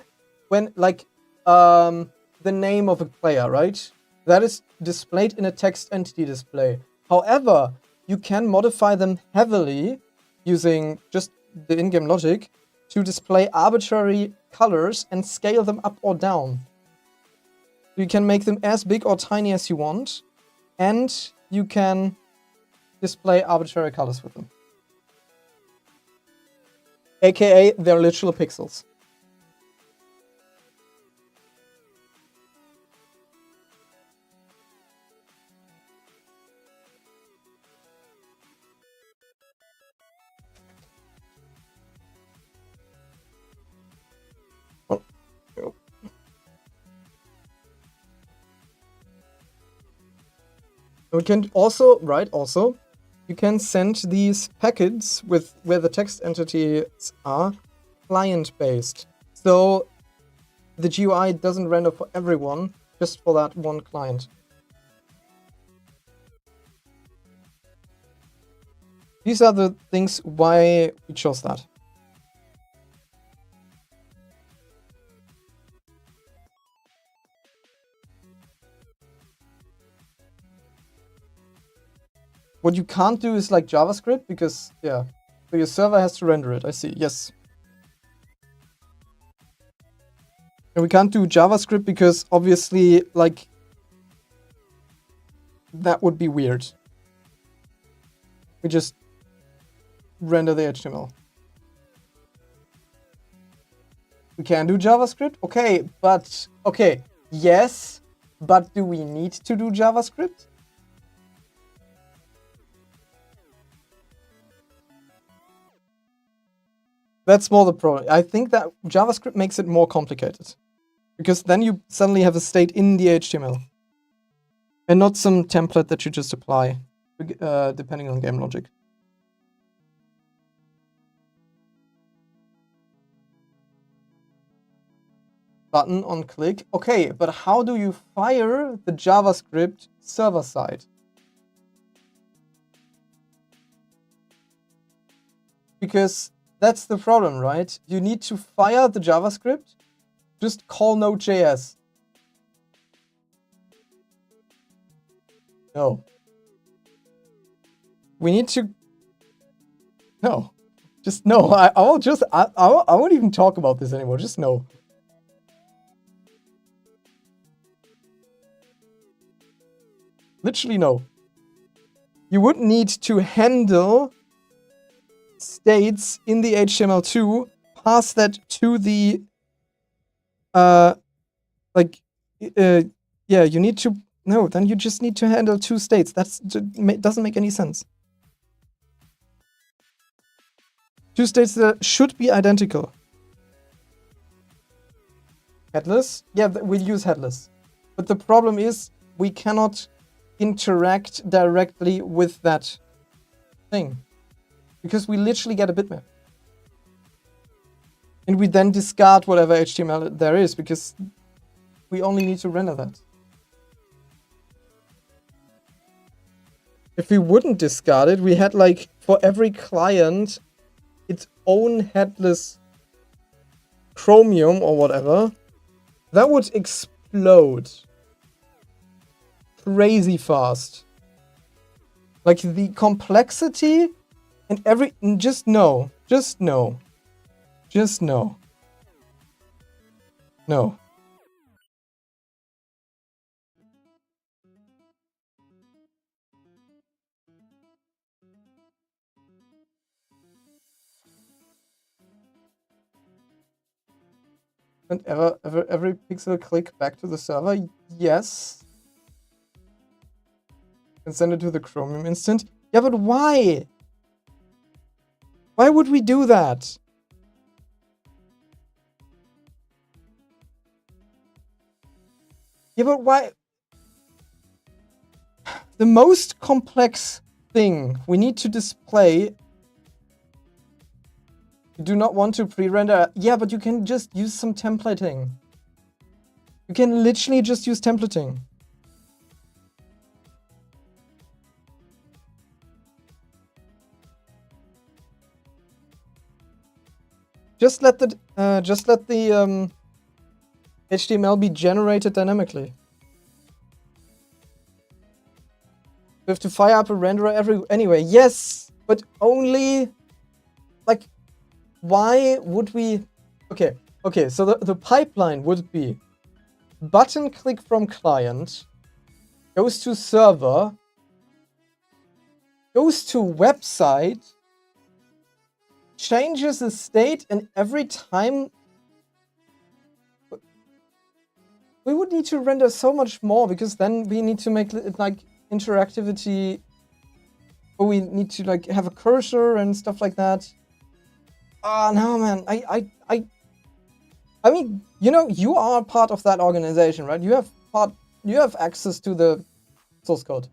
when, like, the name of a player, right? That is displayed in a text entity display. However, you can modify them heavily using just the in-game logic to display arbitrary colors and scale them up or down. You can make them as big or tiny as you want, and you can display arbitrary colors with them. AKA, they're literal pixels. We can also, you can send these packets with where the text entities are client-based. So the GUI doesn't render for everyone, just for that one client. These are the things why we chose that. What you can't do is like JavaScript, because, yeah, so your server has to render it. I see, yes. And we can't do JavaScript because obviously, like, that would be weird. We just render the HTML. We can do JavaScript? Okay, yes, but do we need to do JavaScript? That's more the problem. I think that JavaScript makes it more complicated. Because then you suddenly have a state in the HTML. And not some template that you just apply, depending on game logic. button on click. Okay, but how do you fire the JavaScript server side? Because that's the problem, right? You need to fire the JavaScript, just call Node.js. No. We need to... No. Just no. I won't even talk about this anymore. Just no. Literally no. You would need to handle states in the HTML2, pass that to the yeah, you need to... No, then you just need to handle 2 states. That doesn't make any sense. 2 states that should be identical. Headless? Yeah, we'll use headless. But the problem is we cannot interact directly with that thing. Because we literally get a bitmap. And we then discard whatever HTML there is, because we only need to render that. If we wouldn't discard it, we had like for every client its own headless Chromium or whatever. That would explode crazy fast. Like the complexity and just no. Just no. Just no. No. And every pixel click back to the server? Yes. And send it to the Chromium instant? Yeah, but why? Why would we do that? Yeah, but why? The most complex thing we need to display. You do not want to pre-render. Yeah, but you can just use some templating. You can literally just use templating. Just let the HTML be generated dynamically. We have to fire up a renderer anyway. Yes, but only like, why would we? Okay. So the pipeline would be button click from client, goes to server, goes to website, changes the state, and every time we would need to render so much more, because then we need to make it like interactivity, or we need to like have a cursor and stuff like that. Ah, no, man. I mean, you know, you are part of that organization, right? You have access to the source code.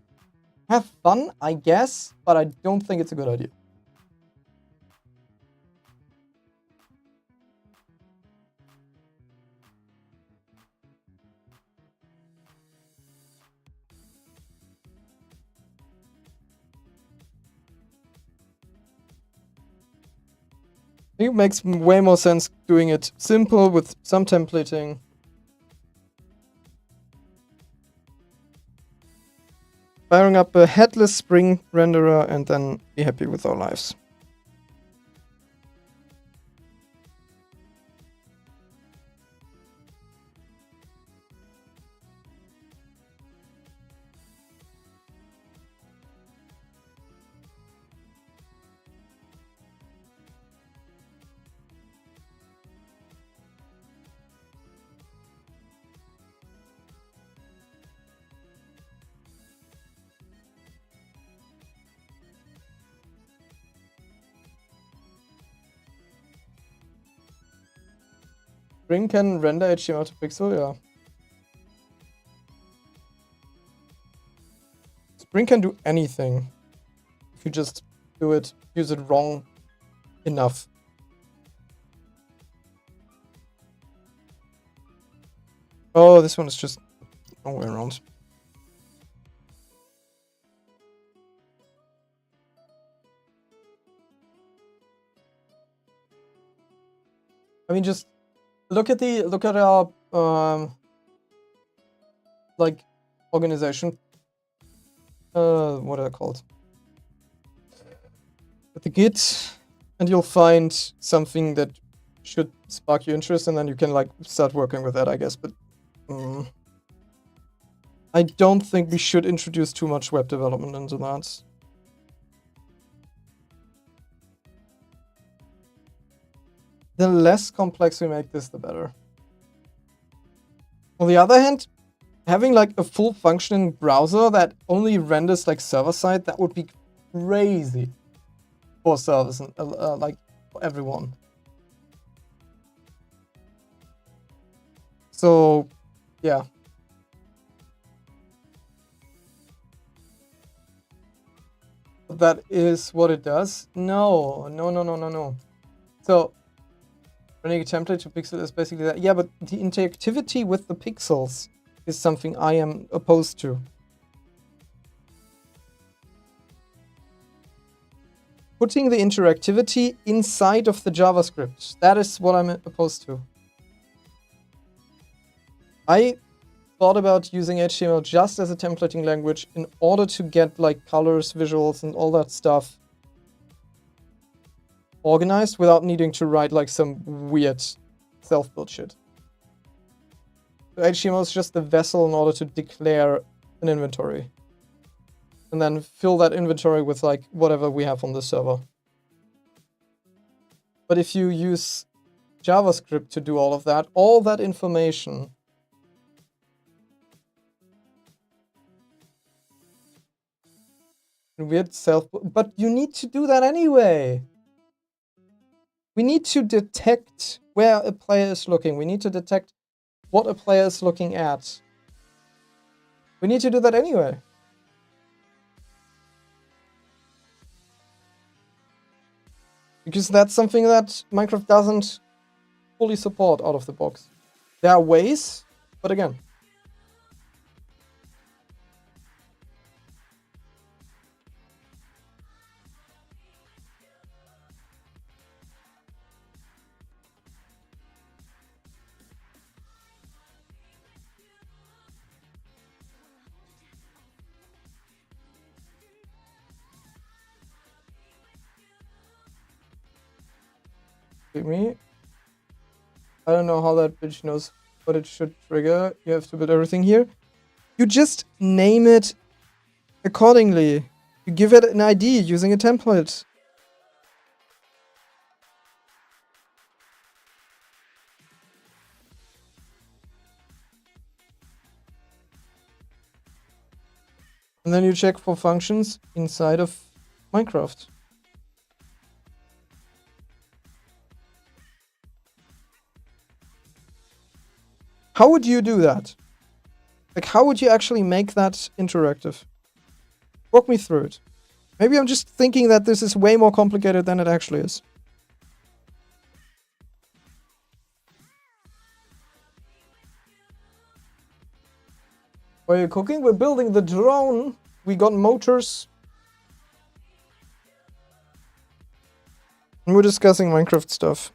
Have fun, I guess, but I don't think it's a good idea. I think it makes way more sense doing it simple with some templating. Firing up a headless Spring renderer and then be happy with our lives. Spring can render HTML to pixel, yeah. Spring can do anything if you just use it wrong enough. Oh, this one is just the wrong way around. I mean, just look at our like organization. What are they called? At the Git, and you'll find something that should spark your interest, and then you can like start working with that, I guess. But I don't think we should introduce too much web development into that. The less complex we make this, the better. On the other hand, having like a full functioning browser that only renders like server-side, that would be crazy for servers and like for everyone. So, yeah. That is what it does. No. So, running a template to pixel is basically that. Yeah, but the interactivity with the pixels is something I am opposed to. Putting the interactivity inside of the JavaScript. That is what I'm opposed to. I thought about using HTML just as a templating language in order to get like colors, visuals, and all that stuff organized without needing to write like some weird self-built shit. So HTML is just the vessel in order to declare an inventory. And then fill that inventory with like whatever we have on the server. But if you use JavaScript to do all that information weird but you need to do that anyway. We need to detect where a player is looking. We need to detect what a player is looking at. We need to do that anyway. Because that's something that Minecraft doesn't fully support out of the box. There are ways, but again. Me. I don't know how that bitch knows what it should trigger. You have to build everything here. You just name it accordingly. You give it an ID using a template. And then you check for functions inside of Minecraft. How would you do that? Like, how would you actually make that interactive? Walk me through it. Maybe I'm just thinking that this is way more complicated than it actually is. While you're cooking, we're building the drone. We got motors. And we're discussing Minecraft stuff.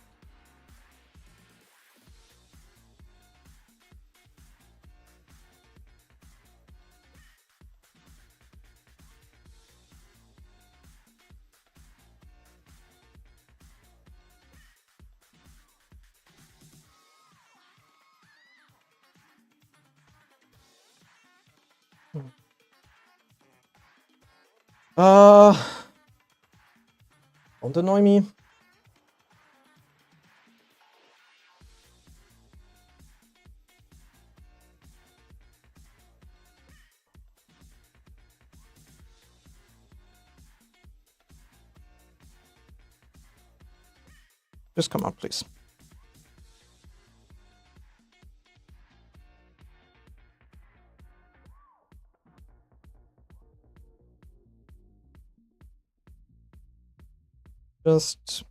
Don't annoy me. Just come up, please. Just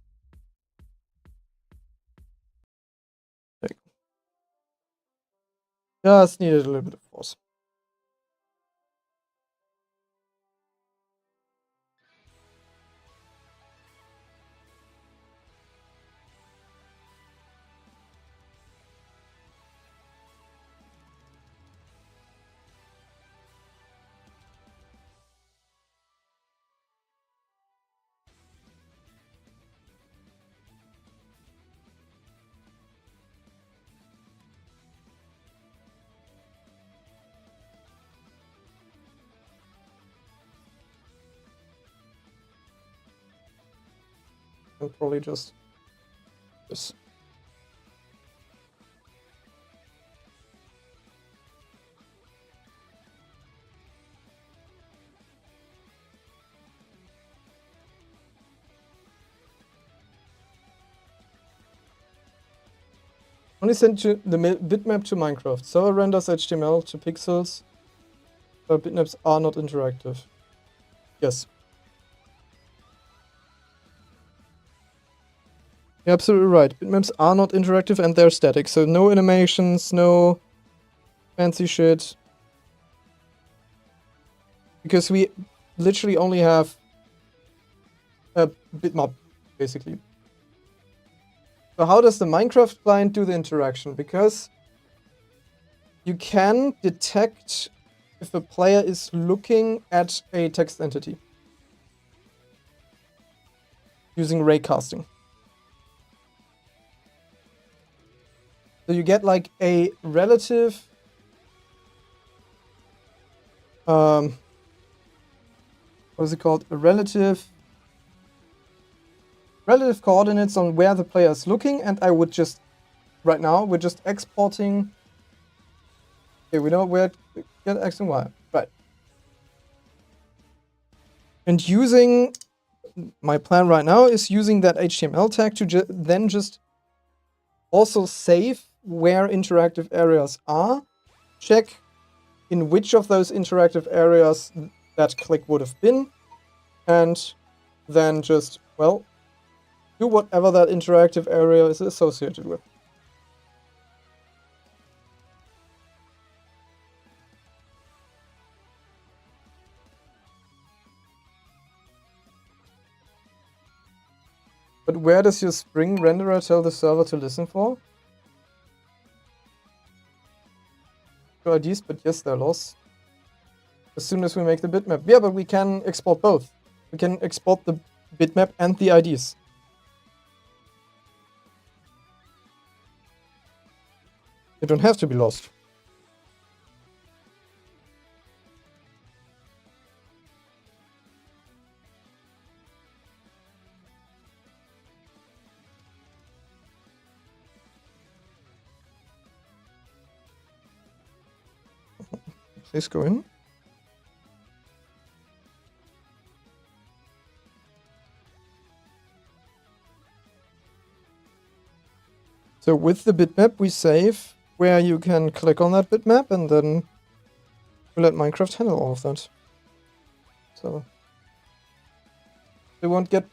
Just needed a little bit of force. And probably just this. Only send to the bitmap to Minecraft. Server renders HTML to pixels. But bitmaps are not interactive. Yes. You're absolutely right. Bitmaps are not interactive and they're static. So no animations, no fancy shit. Because we literally only have a bitmap, basically. So how does the Minecraft client do the interaction? Because you can detect if a player is looking at a text entity using raycasting. So you get like a relative what is it called? A relative coordinates on where the player is looking, and I would just right now we're just exporting. Okay, we know where to get X and Y. Right. And using my plan right now is using that HTML tag to then just also save where interactive areas are, check in which of those interactive areas that click would have been, and then just, well, do whatever that interactive area is associated with. But where does your Spring renderer tell the server to listen for? No IDs, but yes, they're lost. As soon as we make the bitmap. Yeah, but we can export both. We can export the bitmap and the IDs. They don't have to be lost. Please go in. So with the bitmap, we save where you can click on that bitmap, and then we let Minecraft handle all of that. So they won't get...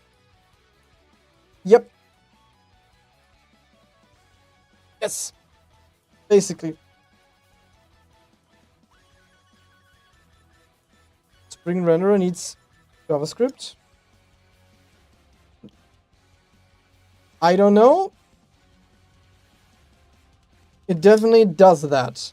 Yep. Yes. Basically. Spring renderer needs JavaScript. I don't know. It definitely does that.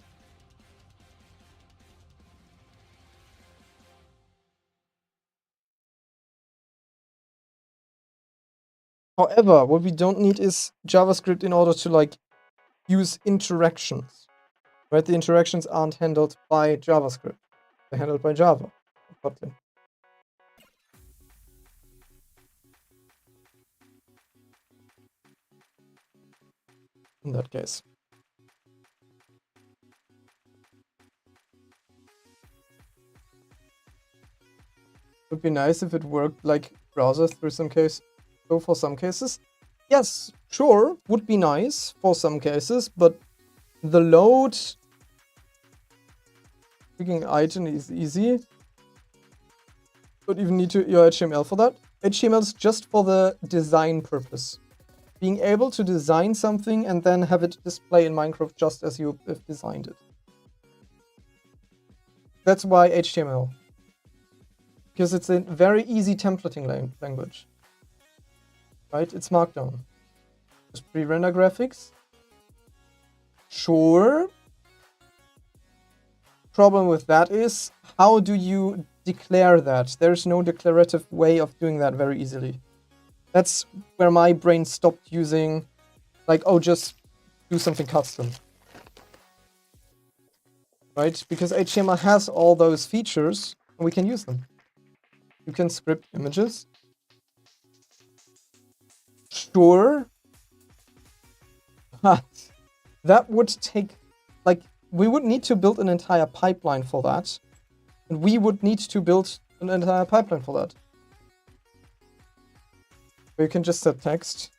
However, what we don't need is JavaScript in order to like use interactions. Right? The interactions aren't handled by JavaScript. They're handled by Java. Kotlin. In that case. Would be nice if it worked like browser through some case. So for some cases, yes, sure, would be nice for some cases, but the load picking item is easy. Don't even need your HTML for that. HTML is just for the design purpose. Being able to design something and then have it display in Minecraft just as you have designed it. That's why HTML. Because it's a very easy templating language. Right? It's Markdown. Just pre-render graphics. Sure. Problem with that is, how do you declare that? There's no declarative way of doing that very easily. That's where my brain stopped using, like, oh, just do something custom. Right? Because HTML has all those features, and we can use them. You can script images. Sure. But that would take, like, we would need to build an entire pipeline for that. And we would need to build an entire pipeline for that. Where you can just set text.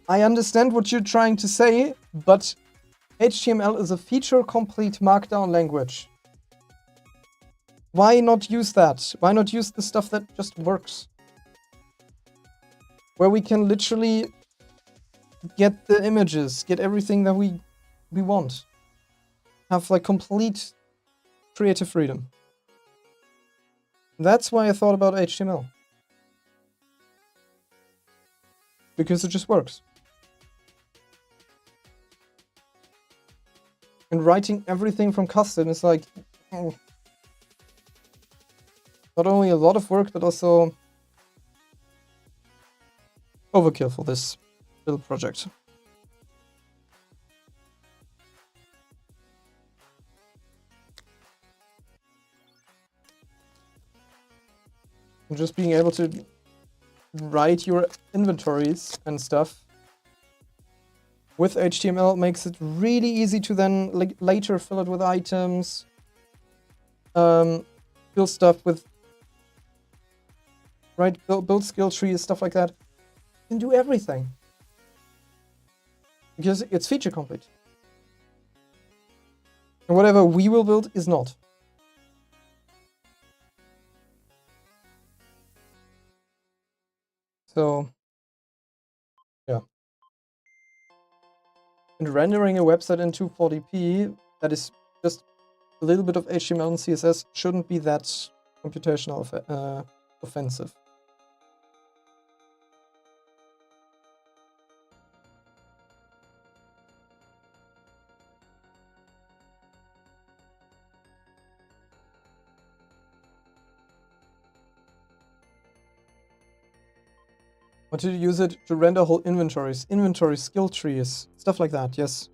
I understand what you're trying to say, but HTML is a feature-complete Markdown language. Why not use that? Why not use the stuff that just works? Where we can literally get the images, get everything that we want. Have like complete creative freedom. That's why I thought about HTML. Because it just works. And writing everything from custom is like not only a lot of work, but also overkill for this little project. And just being able to write your inventories and stuff with HTML makes it really easy to then later fill it with items, fill stuff with, right, build skill trees, stuff like that. You can do everything. Because it's feature complete. And whatever we will build is not. So, yeah. And rendering a website in 240p that is just a little bit of HTML and CSS shouldn't be that computational offensive. Want to use it to render whole inventories, skill trees, stuff like that, yes.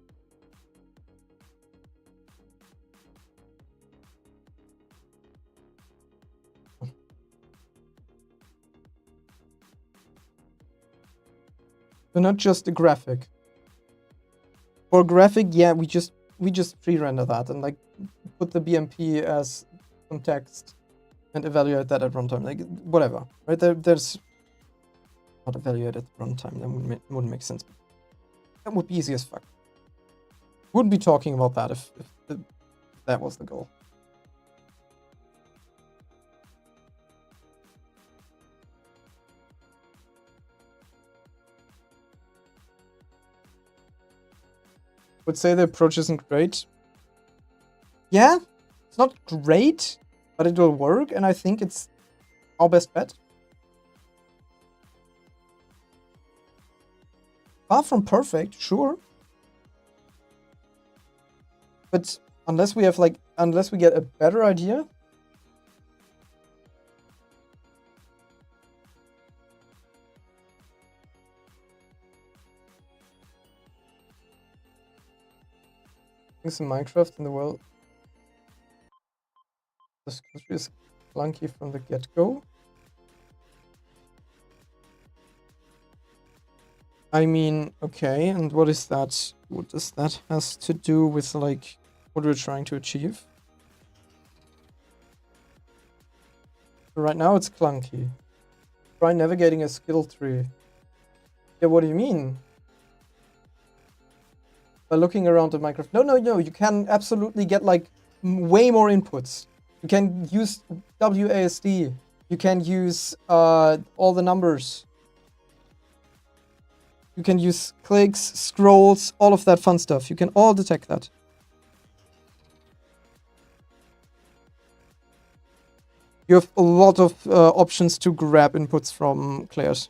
So not just a graphic. For graphic, yeah, we just pre-render that and like put the BMP as some text and evaluate that at runtime, like whatever, right? There's not evaluate at runtime, that wouldn't make sense. That would be easy as fuck. Wouldn't be talking about that if that was the goal. Would say the approach isn't great. Yeah, it's not great, but it will work, and I think it's our best bet. Far from perfect, sure. But unless we get a better idea. Things in Minecraft in the world. This country is clunky from the get-go. I mean, okay, and what is that? What does that has to do with, like, what we're trying to achieve? So right now it's clunky. Try navigating a skill tree. Yeah, what do you mean? By looking around the Minecraft. No, you can absolutely get, like, way more inputs. You can use WASD. You can use all the numbers. You can use clicks, scrolls, all of that fun stuff. You can all detect that. You have a lot of options to grab inputs from players.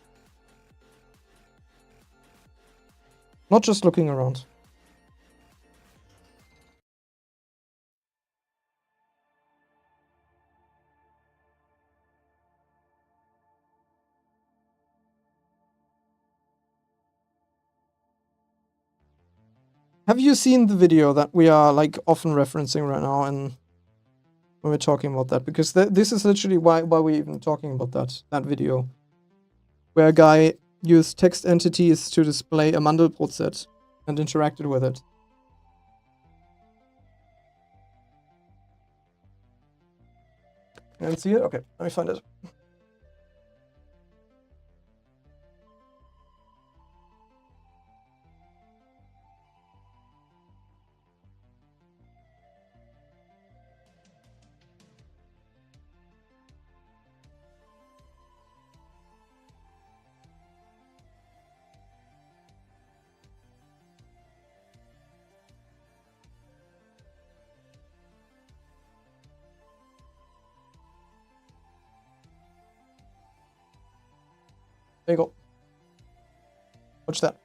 Not just looking around. Have you seen the video that we are like often referencing right now and when we're talking about that? Because this is literally why we're even talking about that video. Where a guy used text entities to display a Mandelbrot set and interacted with it. Can you see it? Okay, let me find it. There you go. Watch that.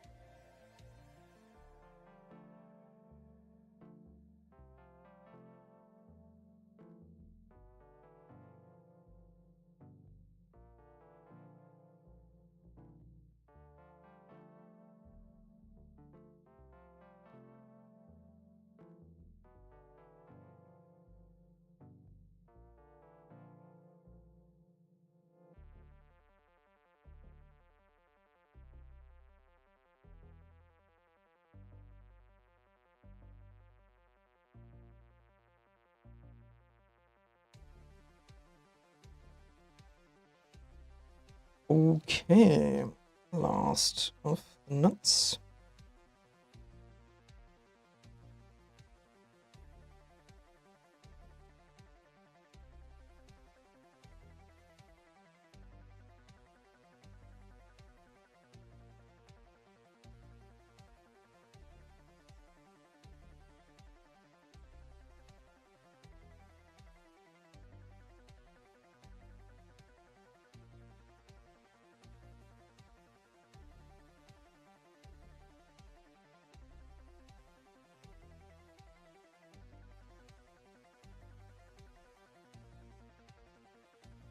Okay, last of nuts.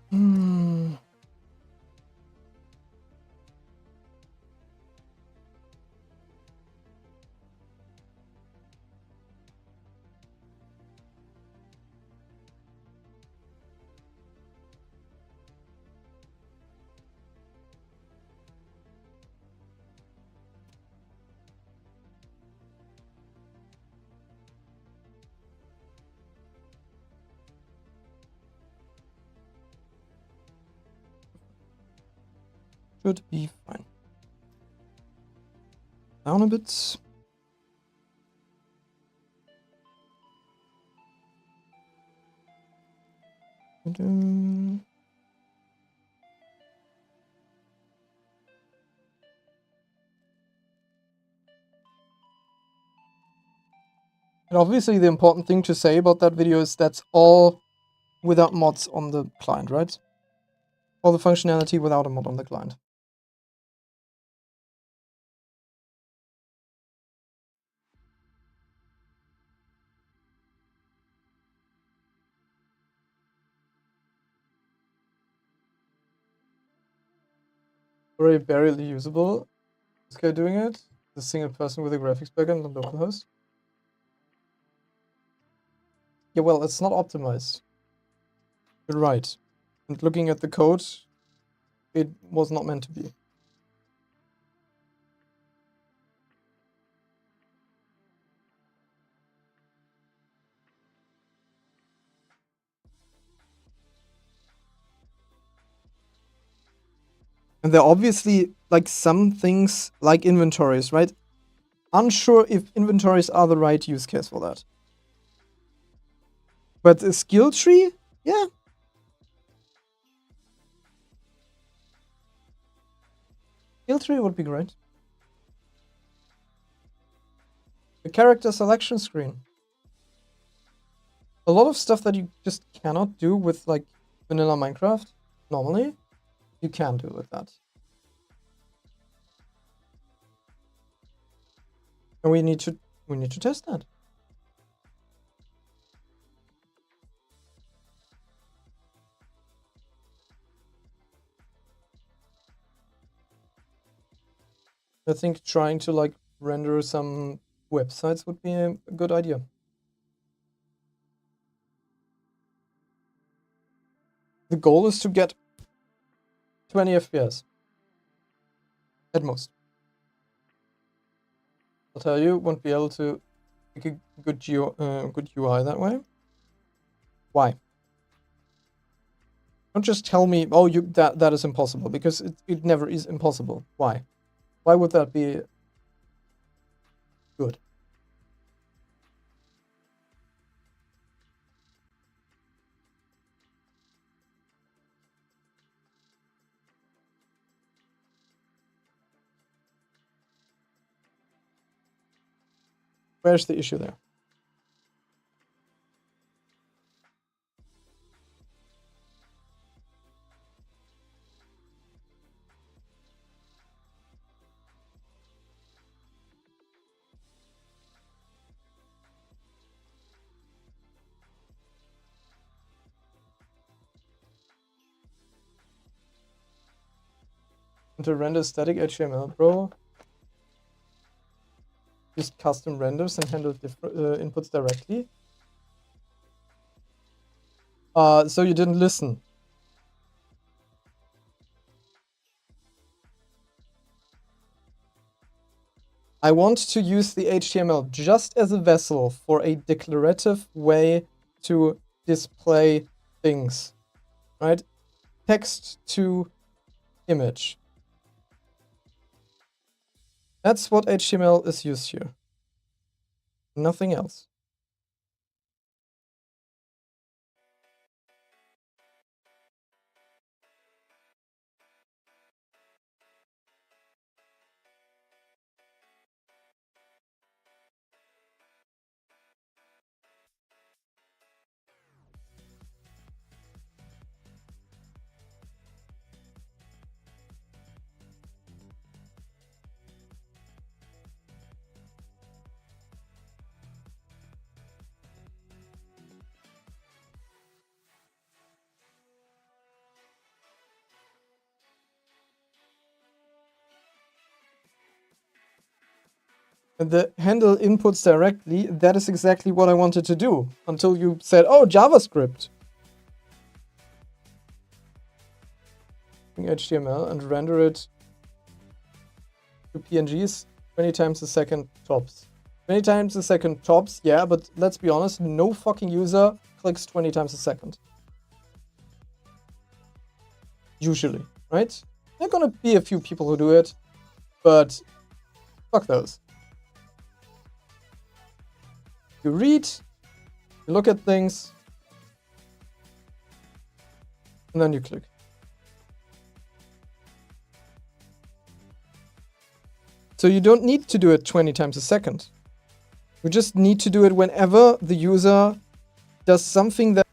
Hmm. Should be fine. Down a bit. And obviously the important thing to say about that video is that's all without mods on the client, right? All the functionality without a mod on the client. Very barely usable. This guy doing it. The single person with a graphics backend on localhost. Yeah, well, it's not optimized. You're right. And looking at the code, it was not meant to be. And there are obviously like some things like inventories, right? Unsure if inventories are the right use case for that. But a skill tree? Yeah. Skill tree would be great. The character selection screen. A lot of stuff that you just cannot do with like vanilla Minecraft, normally, you can do with that. And we need to test that. I think trying to like render some websites would be a good idea. The goal is to get 20 FPS at most. I'll tell you, won't be able to make a good UI that way. Why? Don't just tell me, oh, that is impossible, because it never is impossible. Why? Why would that be good? Where's the issue there? To render static HTML, bro. Use custom renders and handle different inputs directly. So you didn't listen. I want to use the HTML just as a vessel for a declarative way to display things, right? Text to image. That's what HTML is used here. Nothing else. The handle inputs directly, that is exactly what I wanted to do until you said, oh, JavaScript. HTML and render it to PNGs 20 times a second tops. 20 times a second tops, yeah, but let's be honest, no fucking user clicks 20 times a second. Usually, right? There are gonna be a few people who do it, but fuck those. You read, you look at things, and then you click. So you don't need to do it 20 times a second. You just need to do it whenever the user does something that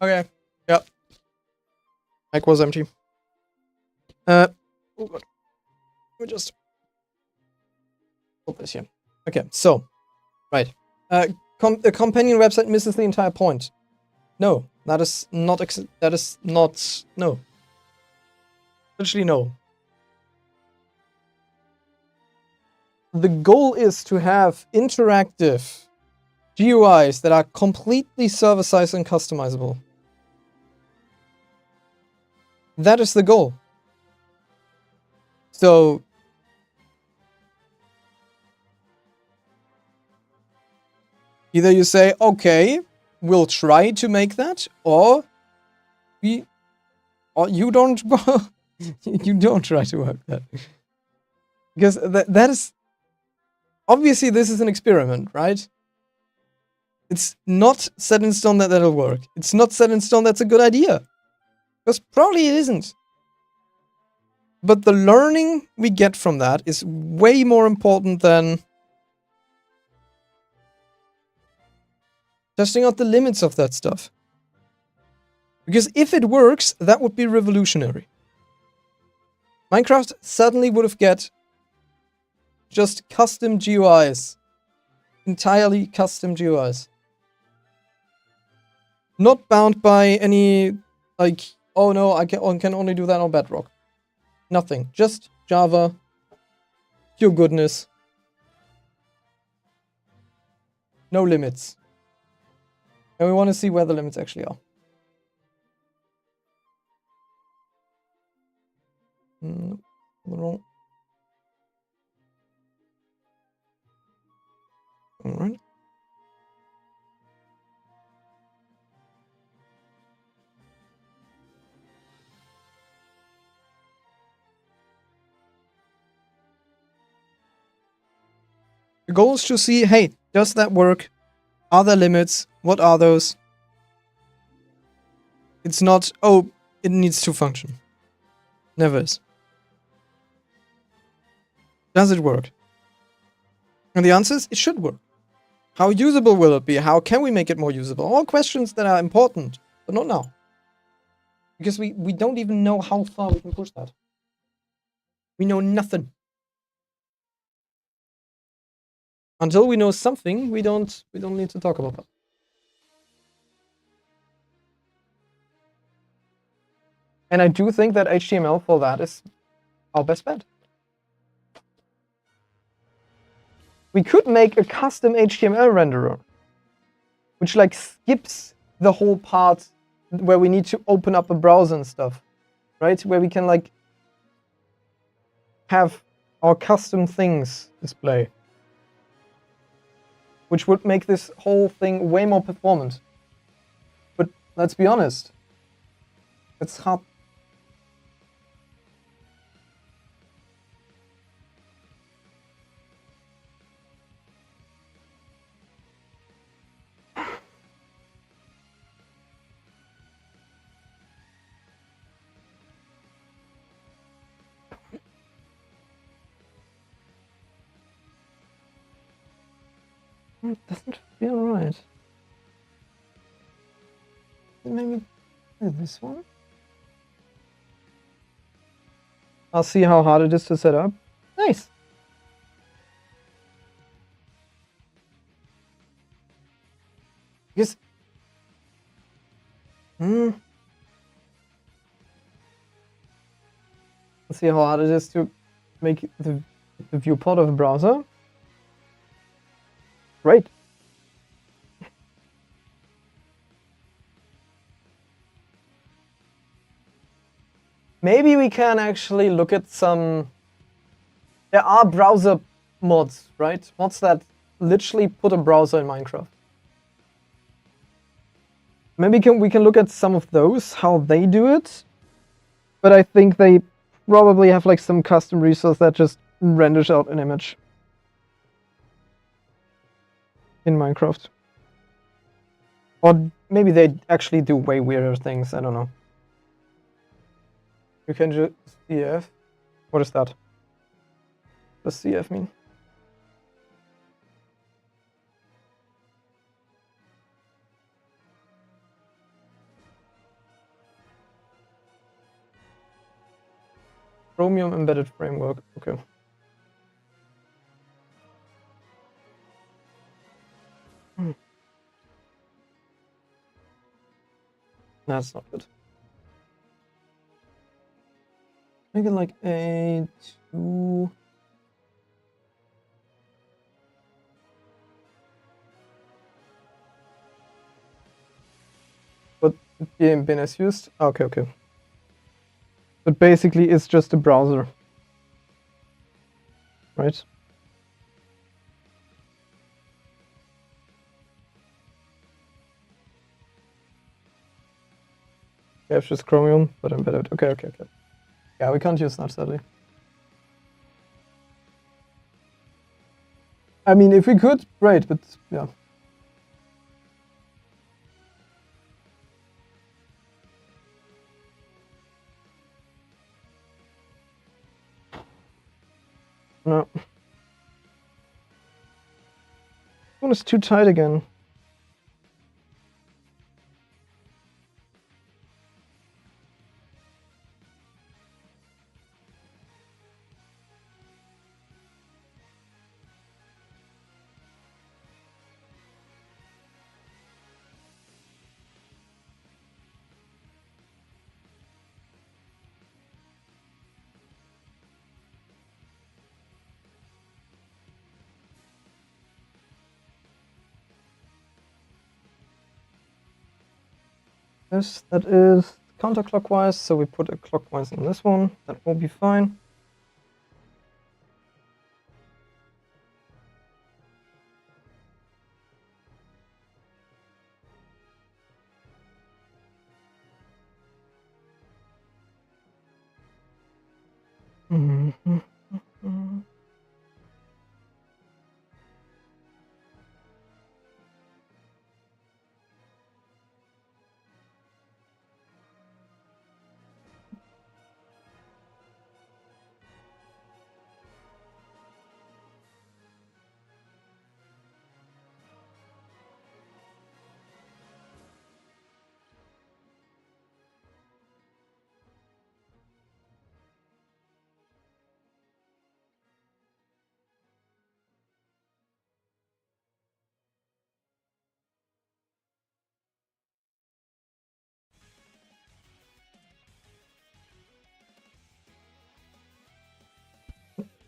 Okay. Yep. Mic was empty. Oh god. Let me just put this here. Okay, so right. The companion website misses the entire point. No, that is not. No. Literally no. The goal is to have interactive GUIs that are completely server-side and customizable. That is the goal. So either you say, okay, we'll try to make that, or you don't you don't try to work that. Because that is obviously this is an experiment, right? It's not set in stone that that'll work. It's not set in stone that's a good idea. Because probably it isn't. But the learning we get from that is way more important than testing out the limits of that stuff. Because if it works, that would be revolutionary. Minecraft suddenly would have get just custom GUIs. Entirely custom GUIs. Not bound by any, like, oh no, I can only do that on Bedrock. Nothing. Just Java. Pure goodness. No limits. And we want to see where the limits actually are. Wrong. Alright. The goal is to see, hey, does that work? Are there limits? What are those? It's not, oh, it needs to function. Never is. Does it work? And the answer is, it should work. How usable will it be? How can we make it more usable? All questions that are important, but not now. Because we don't even know how far we can push that. We know nothing. Until we know something, we don't need to talk about that. And I do think that HTML for that is our best bet. We could make a custom HTML renderer, which like skips the whole part where we need to open up a browser and stuff, right? Where we can like have our custom things display, which would make this whole thing way more performant. But let's be honest, it's hard. It doesn't feel right. Maybe this one? I'll see how hard it is to set up. Nice. Because let's see how hard it is to make the viewport of a browser. Great. Maybe we can actually look at some... There are browser mods, right? Mods that literally put a browser in Minecraft. Maybe we can look at some of those, how they do it. But I think they probably have like some custom resource that just renders out an image in Minecraft. Or maybe they actually do way weirder things, I don't know. You can just CF. What is that? What does CF mean? Chromium embedded framework. Okay. That's not good. Make it like A2. What bin is used? Okay, okay. But basically, it's just a browser, right? Yeah, it's just Chromium, but embedded. Okay, okay, okay. Yeah, we can't use that, sadly. I mean, if we could, great, but yeah. No. This one is too tight again. This, that is counterclockwise, so we put a clockwise on this one. That will be fine.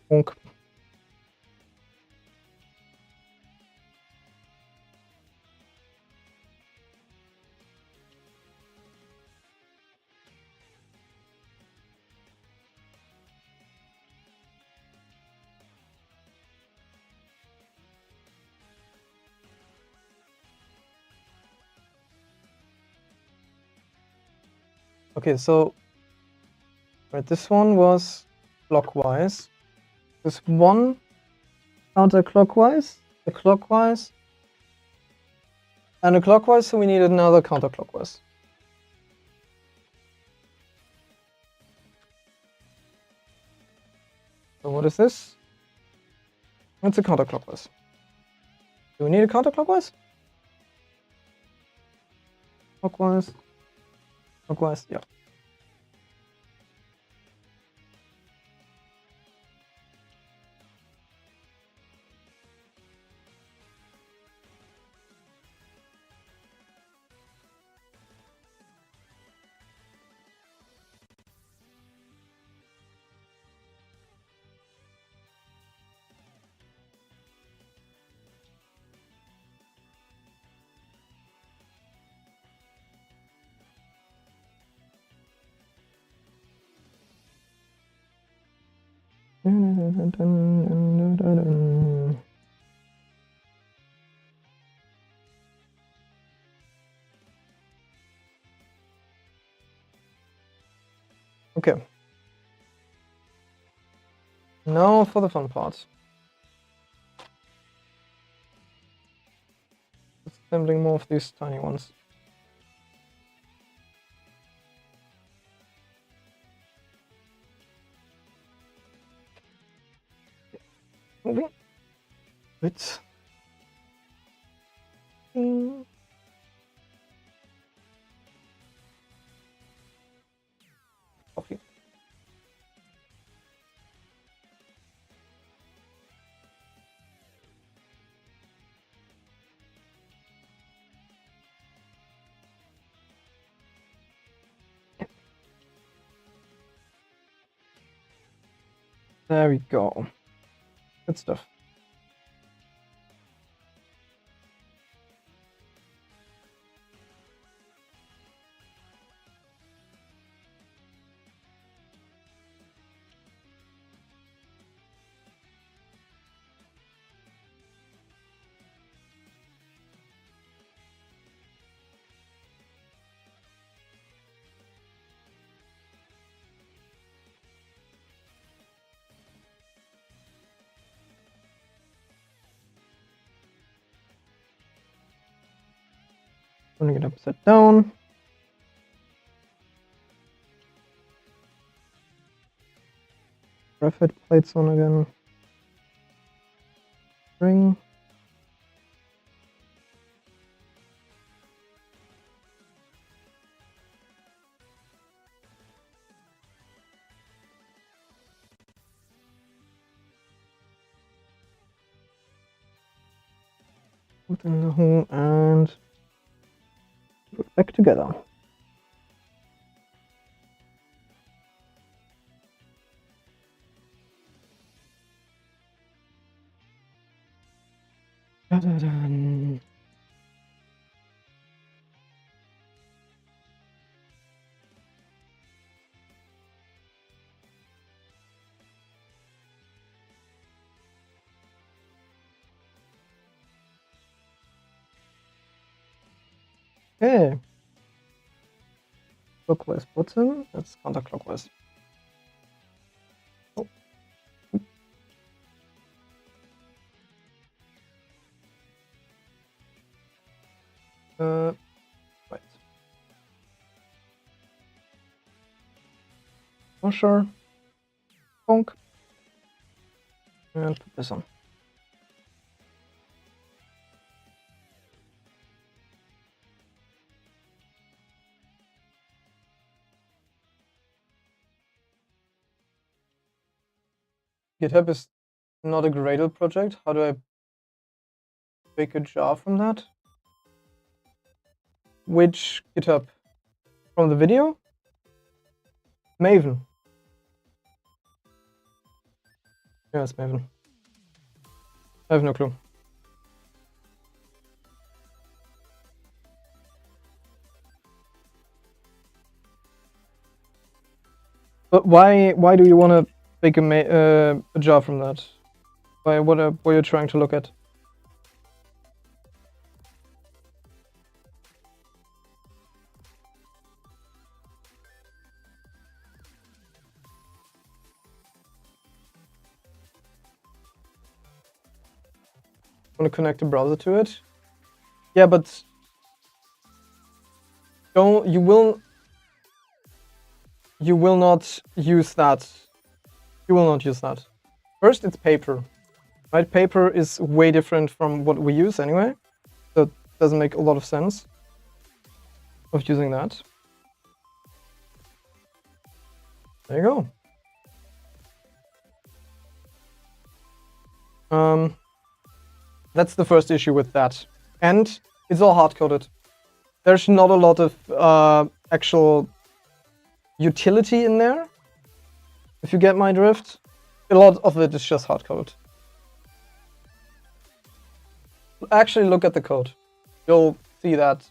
Bonk. Okay, so right, this one was clockwise. This one counterclockwise, a clockwise, and a clockwise, so we need another counterclockwise. So what is this? It's a counterclockwise. Do we need a counterclockwise? Clockwise. Clockwise, yeah. Okay. Now for the fun part. Assembling more of these tiny ones. Moving. Bits. Copy. There we go. Good stuff. Turning it upside down. Graphite plates on again. Ring. Put in the hole and put it back together. Da-da-dun. Okay. Clockwise button. That's counterclockwise. Oh. Right. Washer. Bonk. And put this on. GitHub is not a Gradle project. How do I make a jar from that? Which GitHub? From the video? Maven. Yeah, it's Maven. I have no clue. But why do you want to make a jar from that? What are you trying to look at? Want to connect the browser to it? Yeah, but you will not use that. You will not use that. First, it's paper, right? Paper is way different from what we use anyway, so it doesn't make a lot of sense of using that. There you go. That's the first issue with that. And it's all hard-coded. There's not a lot of actual utility in there, if you get my drift. A lot of it is just hard-coded. Actually, look at the code. You'll see that.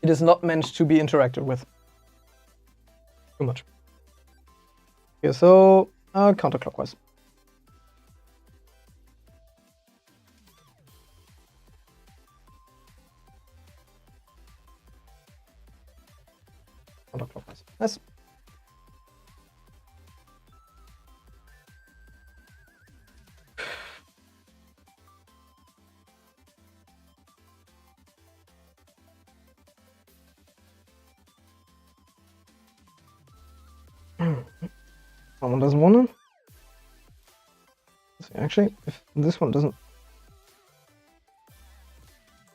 It is not meant to be interacted with. Too much. Okay, so counterclockwise. Counterclockwise. Nice. Someone doesn't want to. Actually, if this one doesn't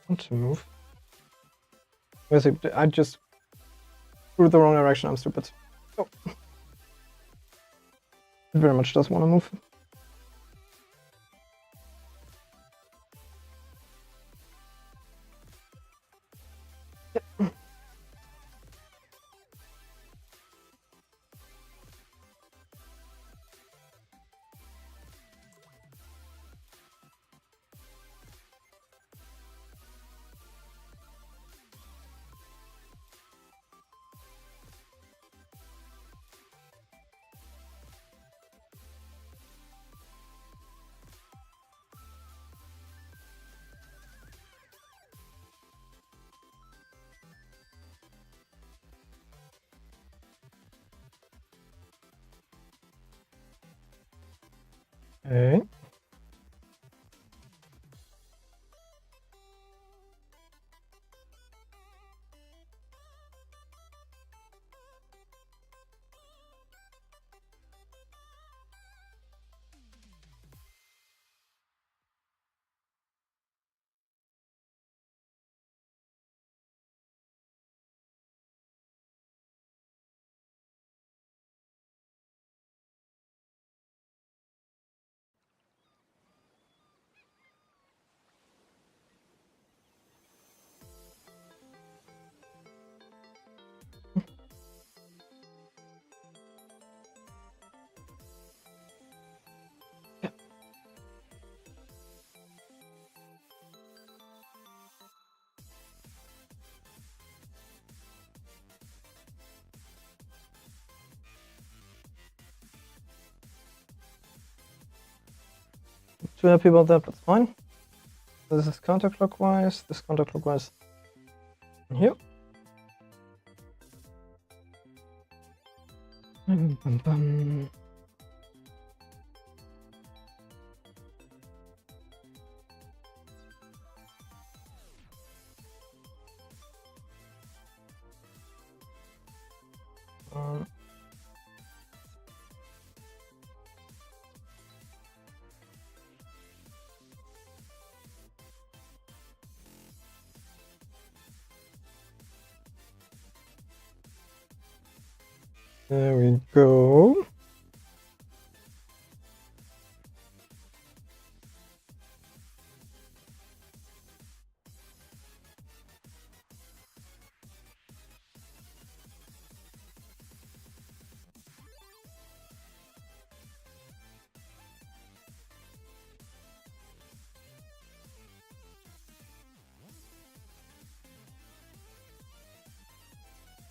want to move, I just threw the wrong direction. I'm stupid. Oh. It very much does want to move. Okay. Too happy about that, but fine. This is counterclockwise, this counterclockwise. And here. Bum, bum, bum. There we go.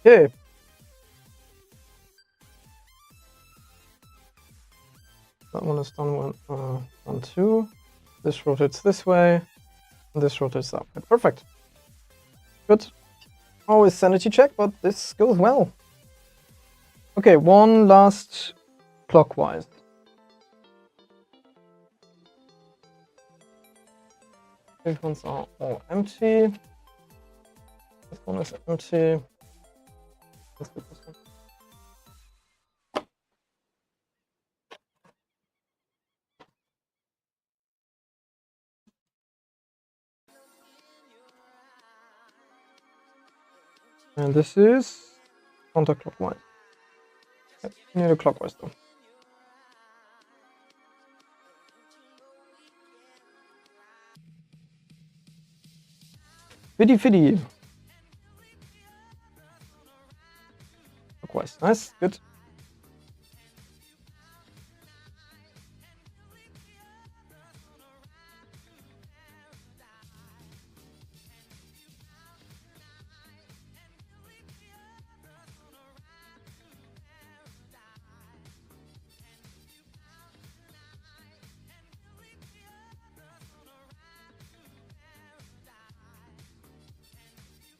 Okay. That one is done. One, two. This rotates this way. And this rotates that way. Perfect. Good. Always sanity check, but this goes well. Okay, one last clockwise. These ones are all empty. This one is empty. Let's do this one. And this is counterclockwise. Yep, nearly clockwise though. Fiddy fiddy. Clockwise. Nice, good.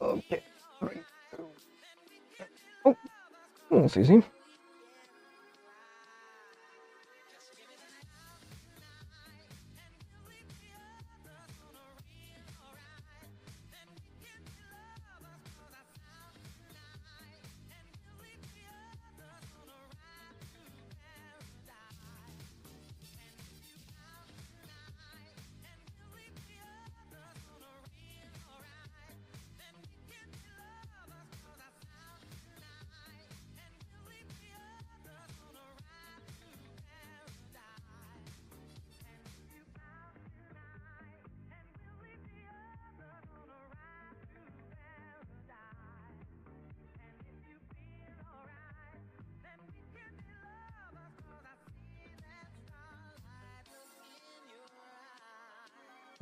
Okay. 3, 2. Oh, that's easy.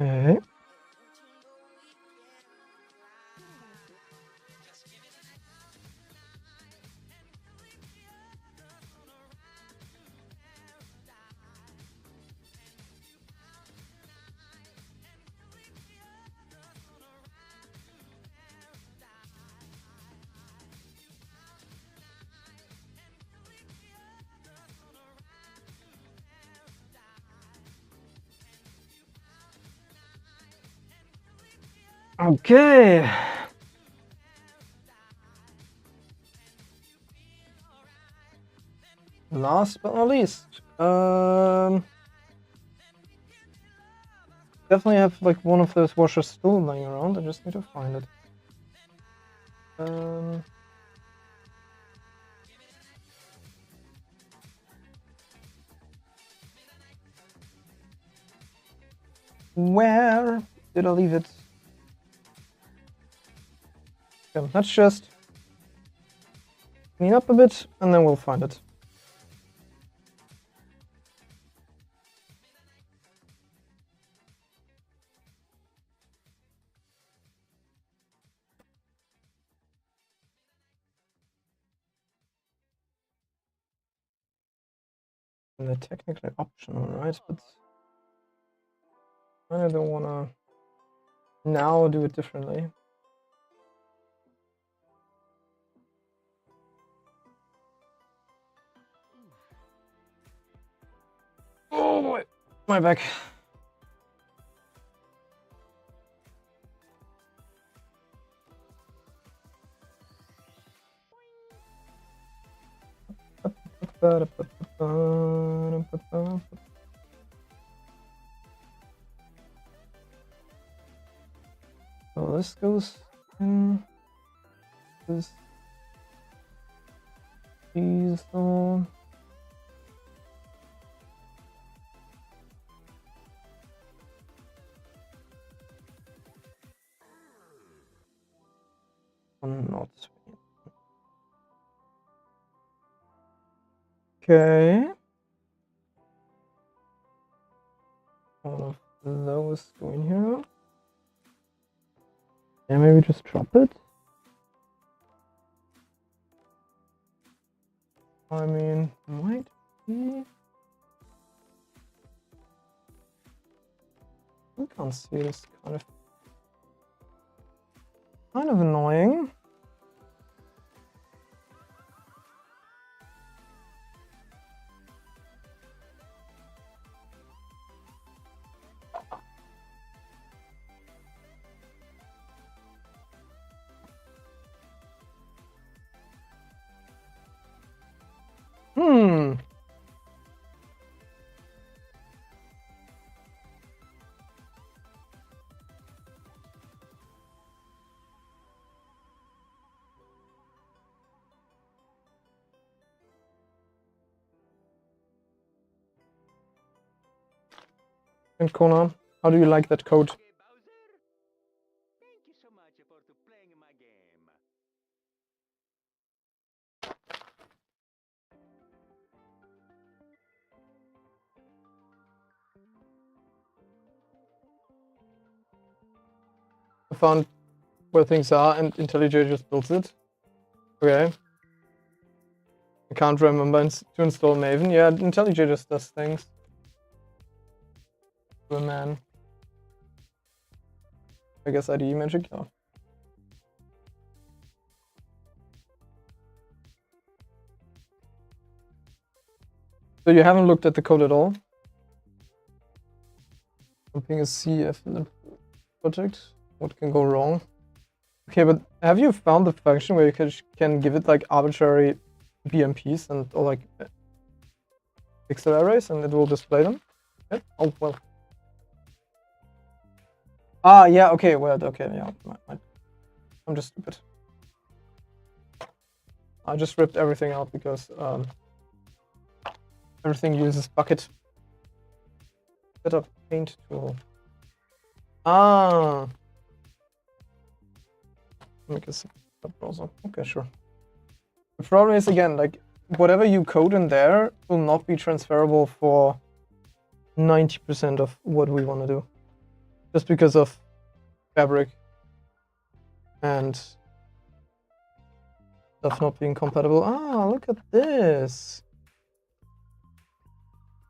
Okay. Okay. Last but not least, definitely have like one of those washers still lying around. I just need to find it. Where did I leave it? Okay, let's just clean up a bit and then we'll find it. And they're technically optional, right? But I don't wanna now do it differently. Oh boy, my back. So this goes in this easel. Not. Okay. All of those go in here. And maybe just drop it. I mean, might be. I can't see this kind of annoying. And Kona, how do you like that code? Okay, Bowser. Thank you so much for playing my game. I found where things are and IntelliJ just built it. Okay. I can't remember to install Maven. Yeah, IntelliJ just does things. To a man. I guess IDE magic, yeah. So you haven't looked at the code at all? Something is CF in the project. What can go wrong? Okay, but have you found the function where you can give it like arbitrary BMPs and or like pixel arrays and it will display them? Yeah? Oh well. Ah yeah, okay, well okay, yeah. I'm just stupid. I just ripped everything out because everything uses bucket. Set up paint tool. Ah. Make a browser. Okay, sure. The problem is again, like whatever you code in there will not be transferable for 90% of what we want to do. Just because of fabric and stuff not being compatible. Ah, look at this.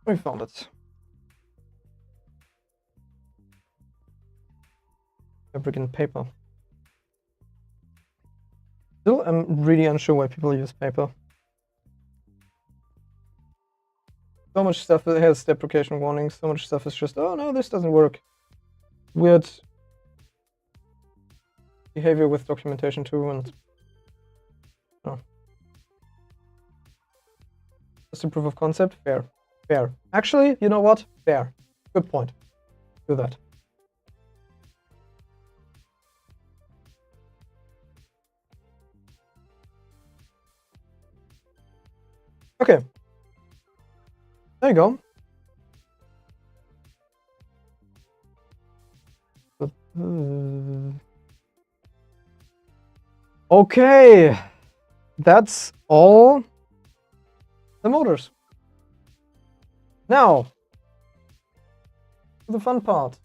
We found it. Fabric and paper. Still, I'm really unsure why people use paper. So much stuff that has deprecation warnings. So much stuff is just, oh no, this doesn't work. Weird behavior with documentation too, and oh. Just a proof of concept, fair. Fair. Actually, you know what? Fair. Good point. Do that. Okay. There you go. Okay. That's all the motors. Now, the fun part.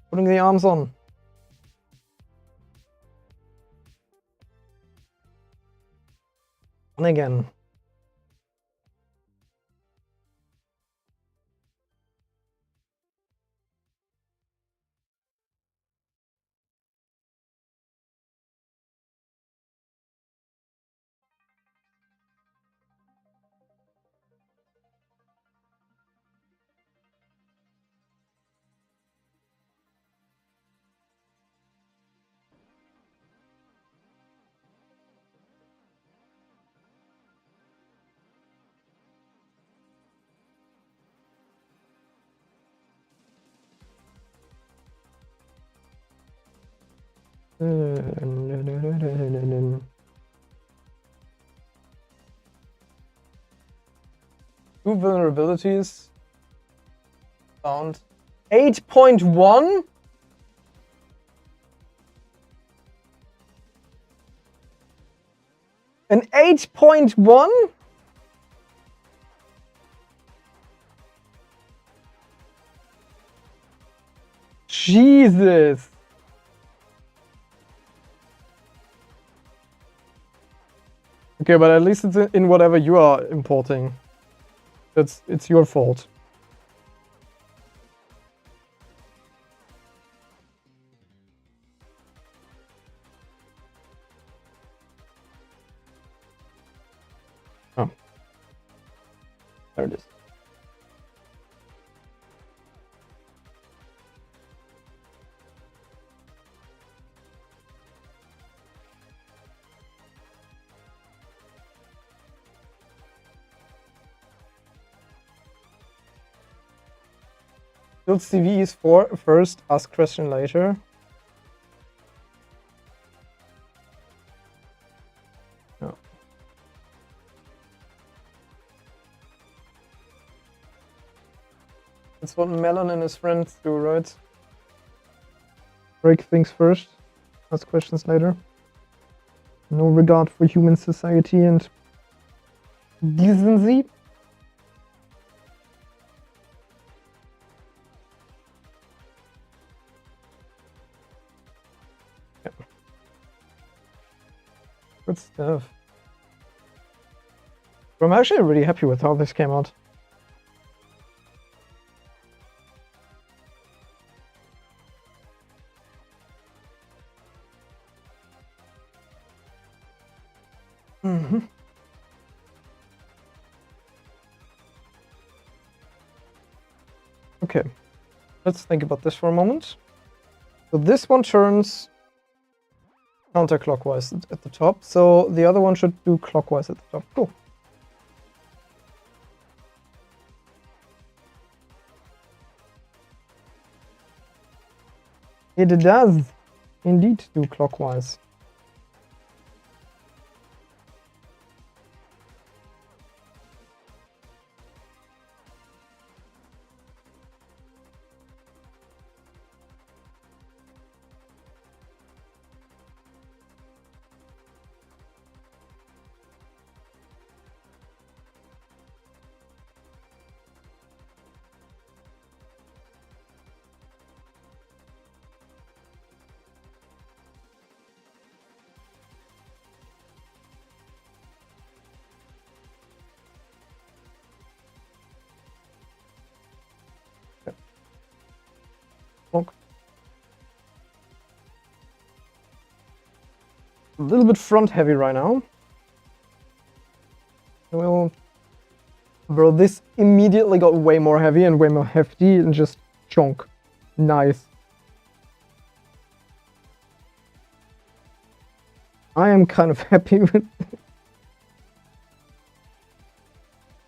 Putting the arms on. On again. Two vulnerabilities found. 8.1? An 8.1? Jesus. Okay, but at least it's in whatever you are importing. It's your fault. Oh. There it is. Build CV is for first, ask question later. No. That's what Melon and his friends do, right? Break things first, ask questions later. No regard for human society and decency. Good stuff. I'm actually really happy with how this came out. Okay, let's think about this for a moment. So this one turns counterclockwise at the top, so the other one should do clockwise at the top. Cool. It does indeed do clockwise. A little bit front heavy right now. Well, bro, this immediately got way more heavy and way more hefty and just chunk. Nice. I am kind of happy with.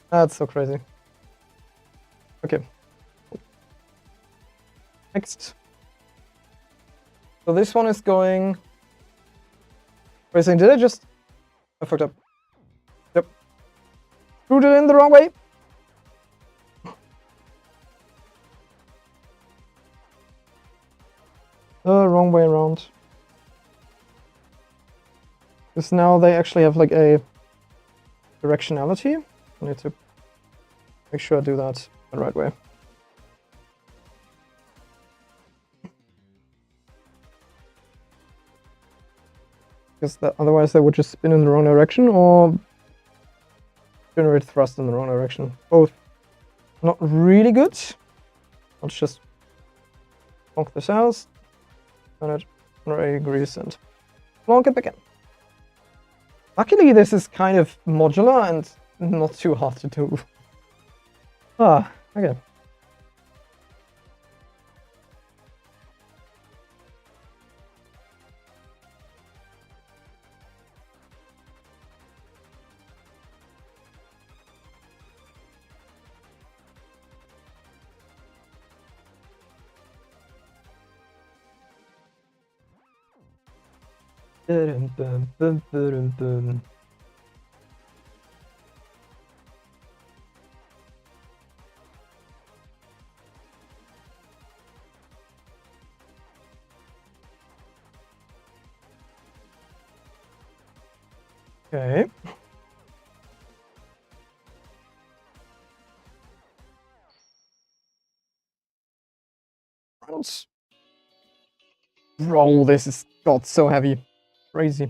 That's so crazy. Okay. Next. So this one is going. Wait a second, did I just. I fucked up. Yep. Screwed it in the wrong way. The wrong way around. Because now they actually have like a directionality. I need to make sure I do that the right way. Because otherwise they would just spin in the wrong direction or generate thrust in the wrong direction. Both not really good. Let's just plonk this out. And it 180 degrees and plonk it back in. Luckily this is kind of modular and not too hard to do. Ah, okay. Okay. Bro, this is got so heavy. Crazy.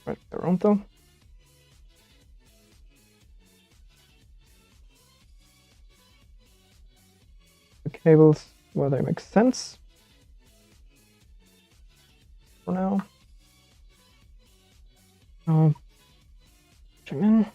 Right, around though. The cables where they make sense. For now. Check in.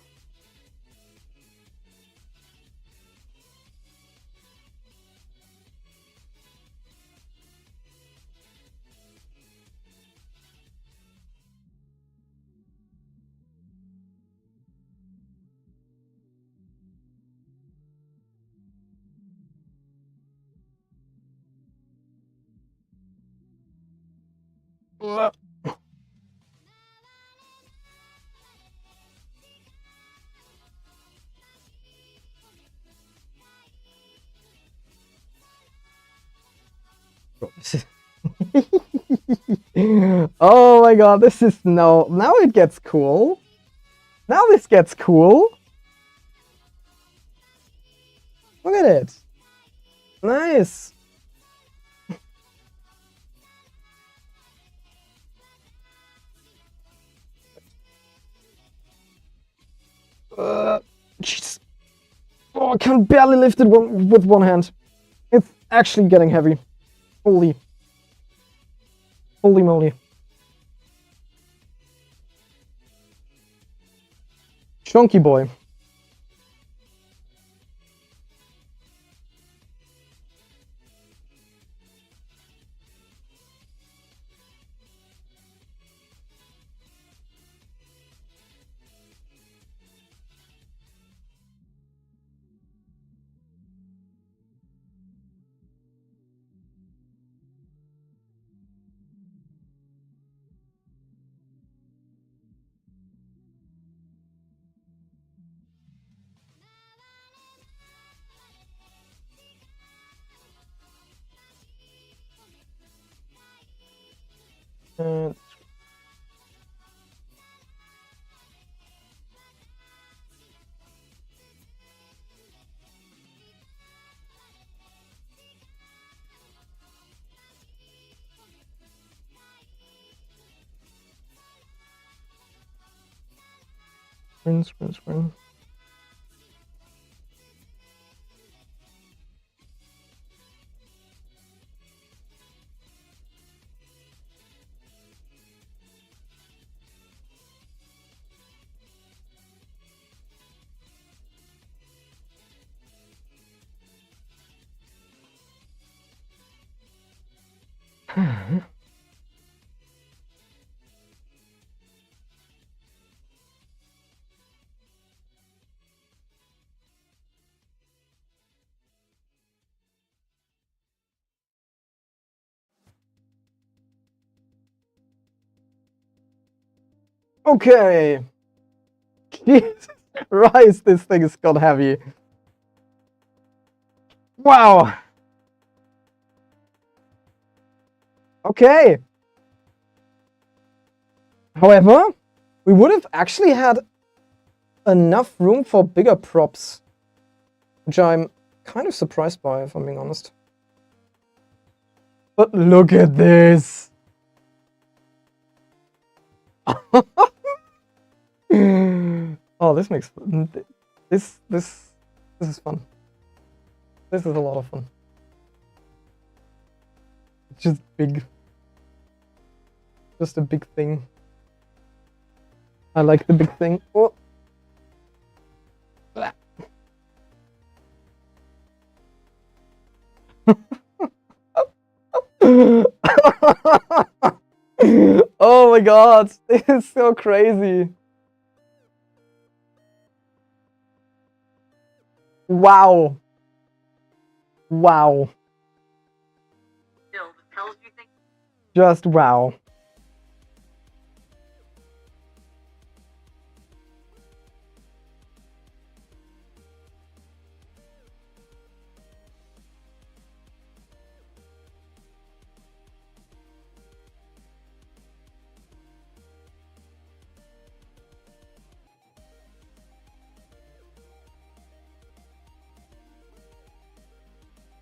Oh my god, this is now it gets cool. Now this gets cool. Look at it. Nice. Jeez. Oh, I can barely lift it with one hand. It's actually getting heavy. Holy moly. Chunky boy. Uh, screen. Okay. Jesus Christ, this thing has got heavy. Wow. Okay. However, we would have actually had enough room for bigger props, which I'm kind of surprised by, if I'm being honest. But look at this. Oh, this makes this is fun. This is a lot of fun. It's just big. Just a big thing. I like the big thing. Oh. Oh my god, this is so crazy. Wow. Wow. Just wow.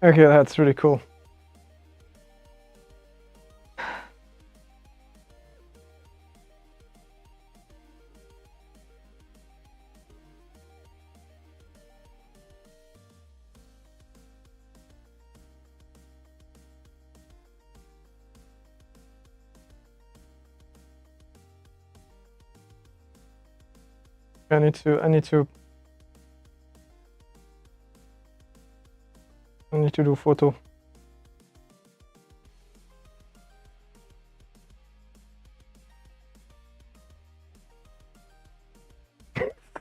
Okay, that's really cool. I need to do photo.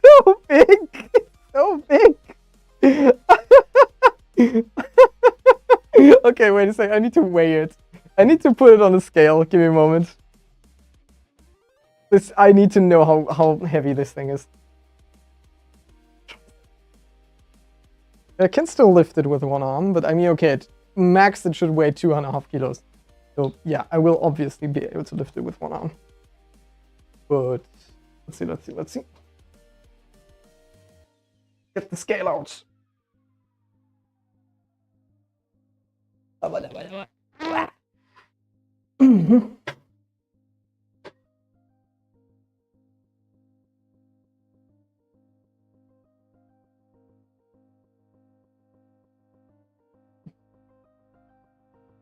So big! So big! Okay, wait a second. I need to weigh it. I need to put it on a scale. Give me a moment. I need to know how heavy this thing is. I can still lift it with one arm, but I mean, okay, max it should weigh 2.5 kilos. So yeah, I will obviously be able to lift it with one arm. But let's see. Get the scale out.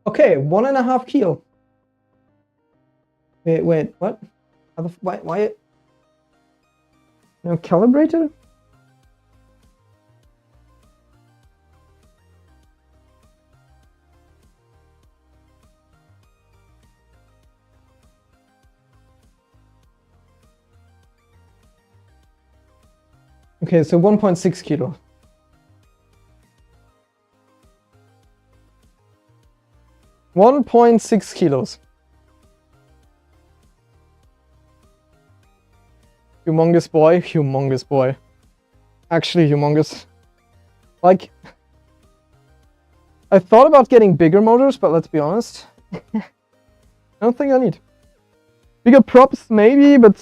Okay, 1.5 kilo. Wait, what? Why? No, calibrated? Okay, so 1.6 kilo. 1.6 kilos. Humongous boy, humongous boy. Actually humongous. Like, I thought about getting bigger motors, but let's be honest. I don't think I need. Bigger props maybe, but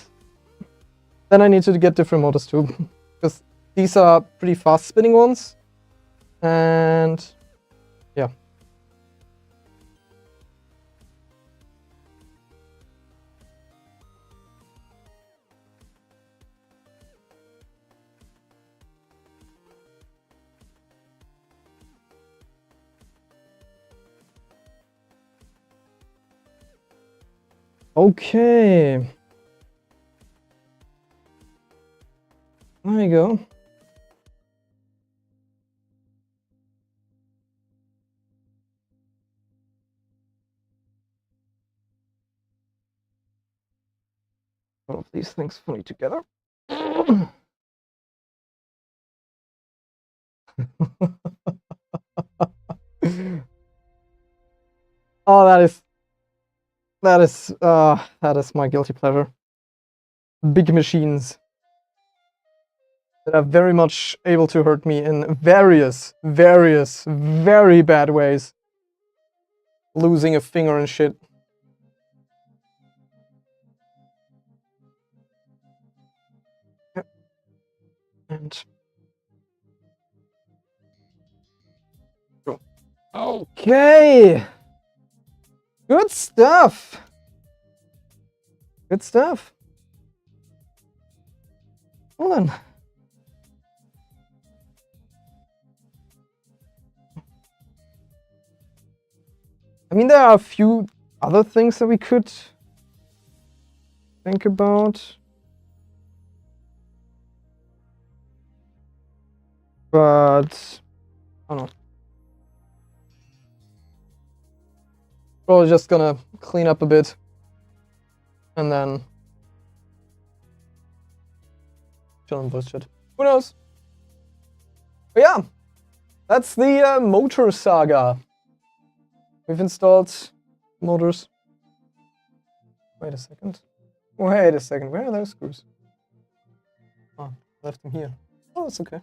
then I need to get different motors too. Because these are pretty fast spinning ones. And yeah. Okay. There you go. All of these things fully together. Oh, that is my guilty pleasure. Big machines that are very much able to hurt me in various, very bad ways. Losing a finger and shit. Yep. And go. Okay. Good stuff. Good stuff. Well then. I mean, there are a few other things that we could think about. But I don't know. Probably just gonna clean up a bit. And then chill and bullshit. Who knows? But yeah, that's the motor saga. We've installed motors. Wait a second. Wait a second. Where are those screws? Oh, left them here. Oh, it's okay.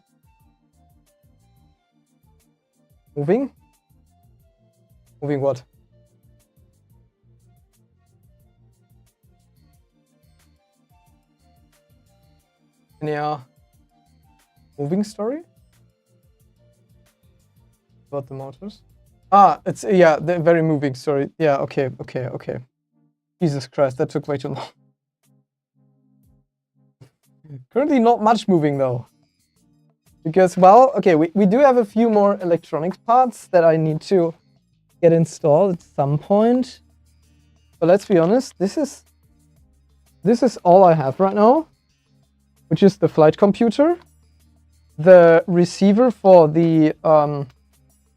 Moving? Moving what? Yeah. Moving story? About the motors? Ah, it's, yeah, the very moving story. Yeah, okay. Jesus Christ, that took way too long. Currently not much moving though. Because, well, okay, we do have a few more electronics parts that I need to get installed at some point. But let's be honest, this is all I have right now, which is the flight computer, the receiver for the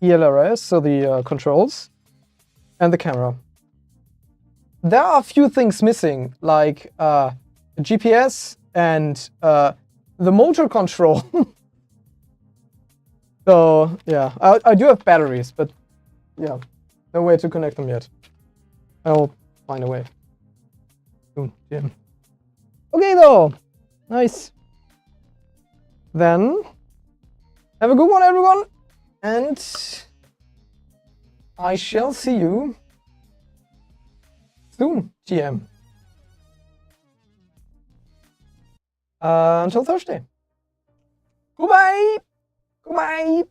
ELRS, so the controls, and the camera. There are a few things missing, like GPS and the motor control. So yeah, I do have batteries, but yeah, no way to connect them yet. I'll find a way. Soon, Jim. Okay though, nice. Then have a good one, everyone, and I shall see you soon, GM. Until Thursday. Goodbye. Goodbye.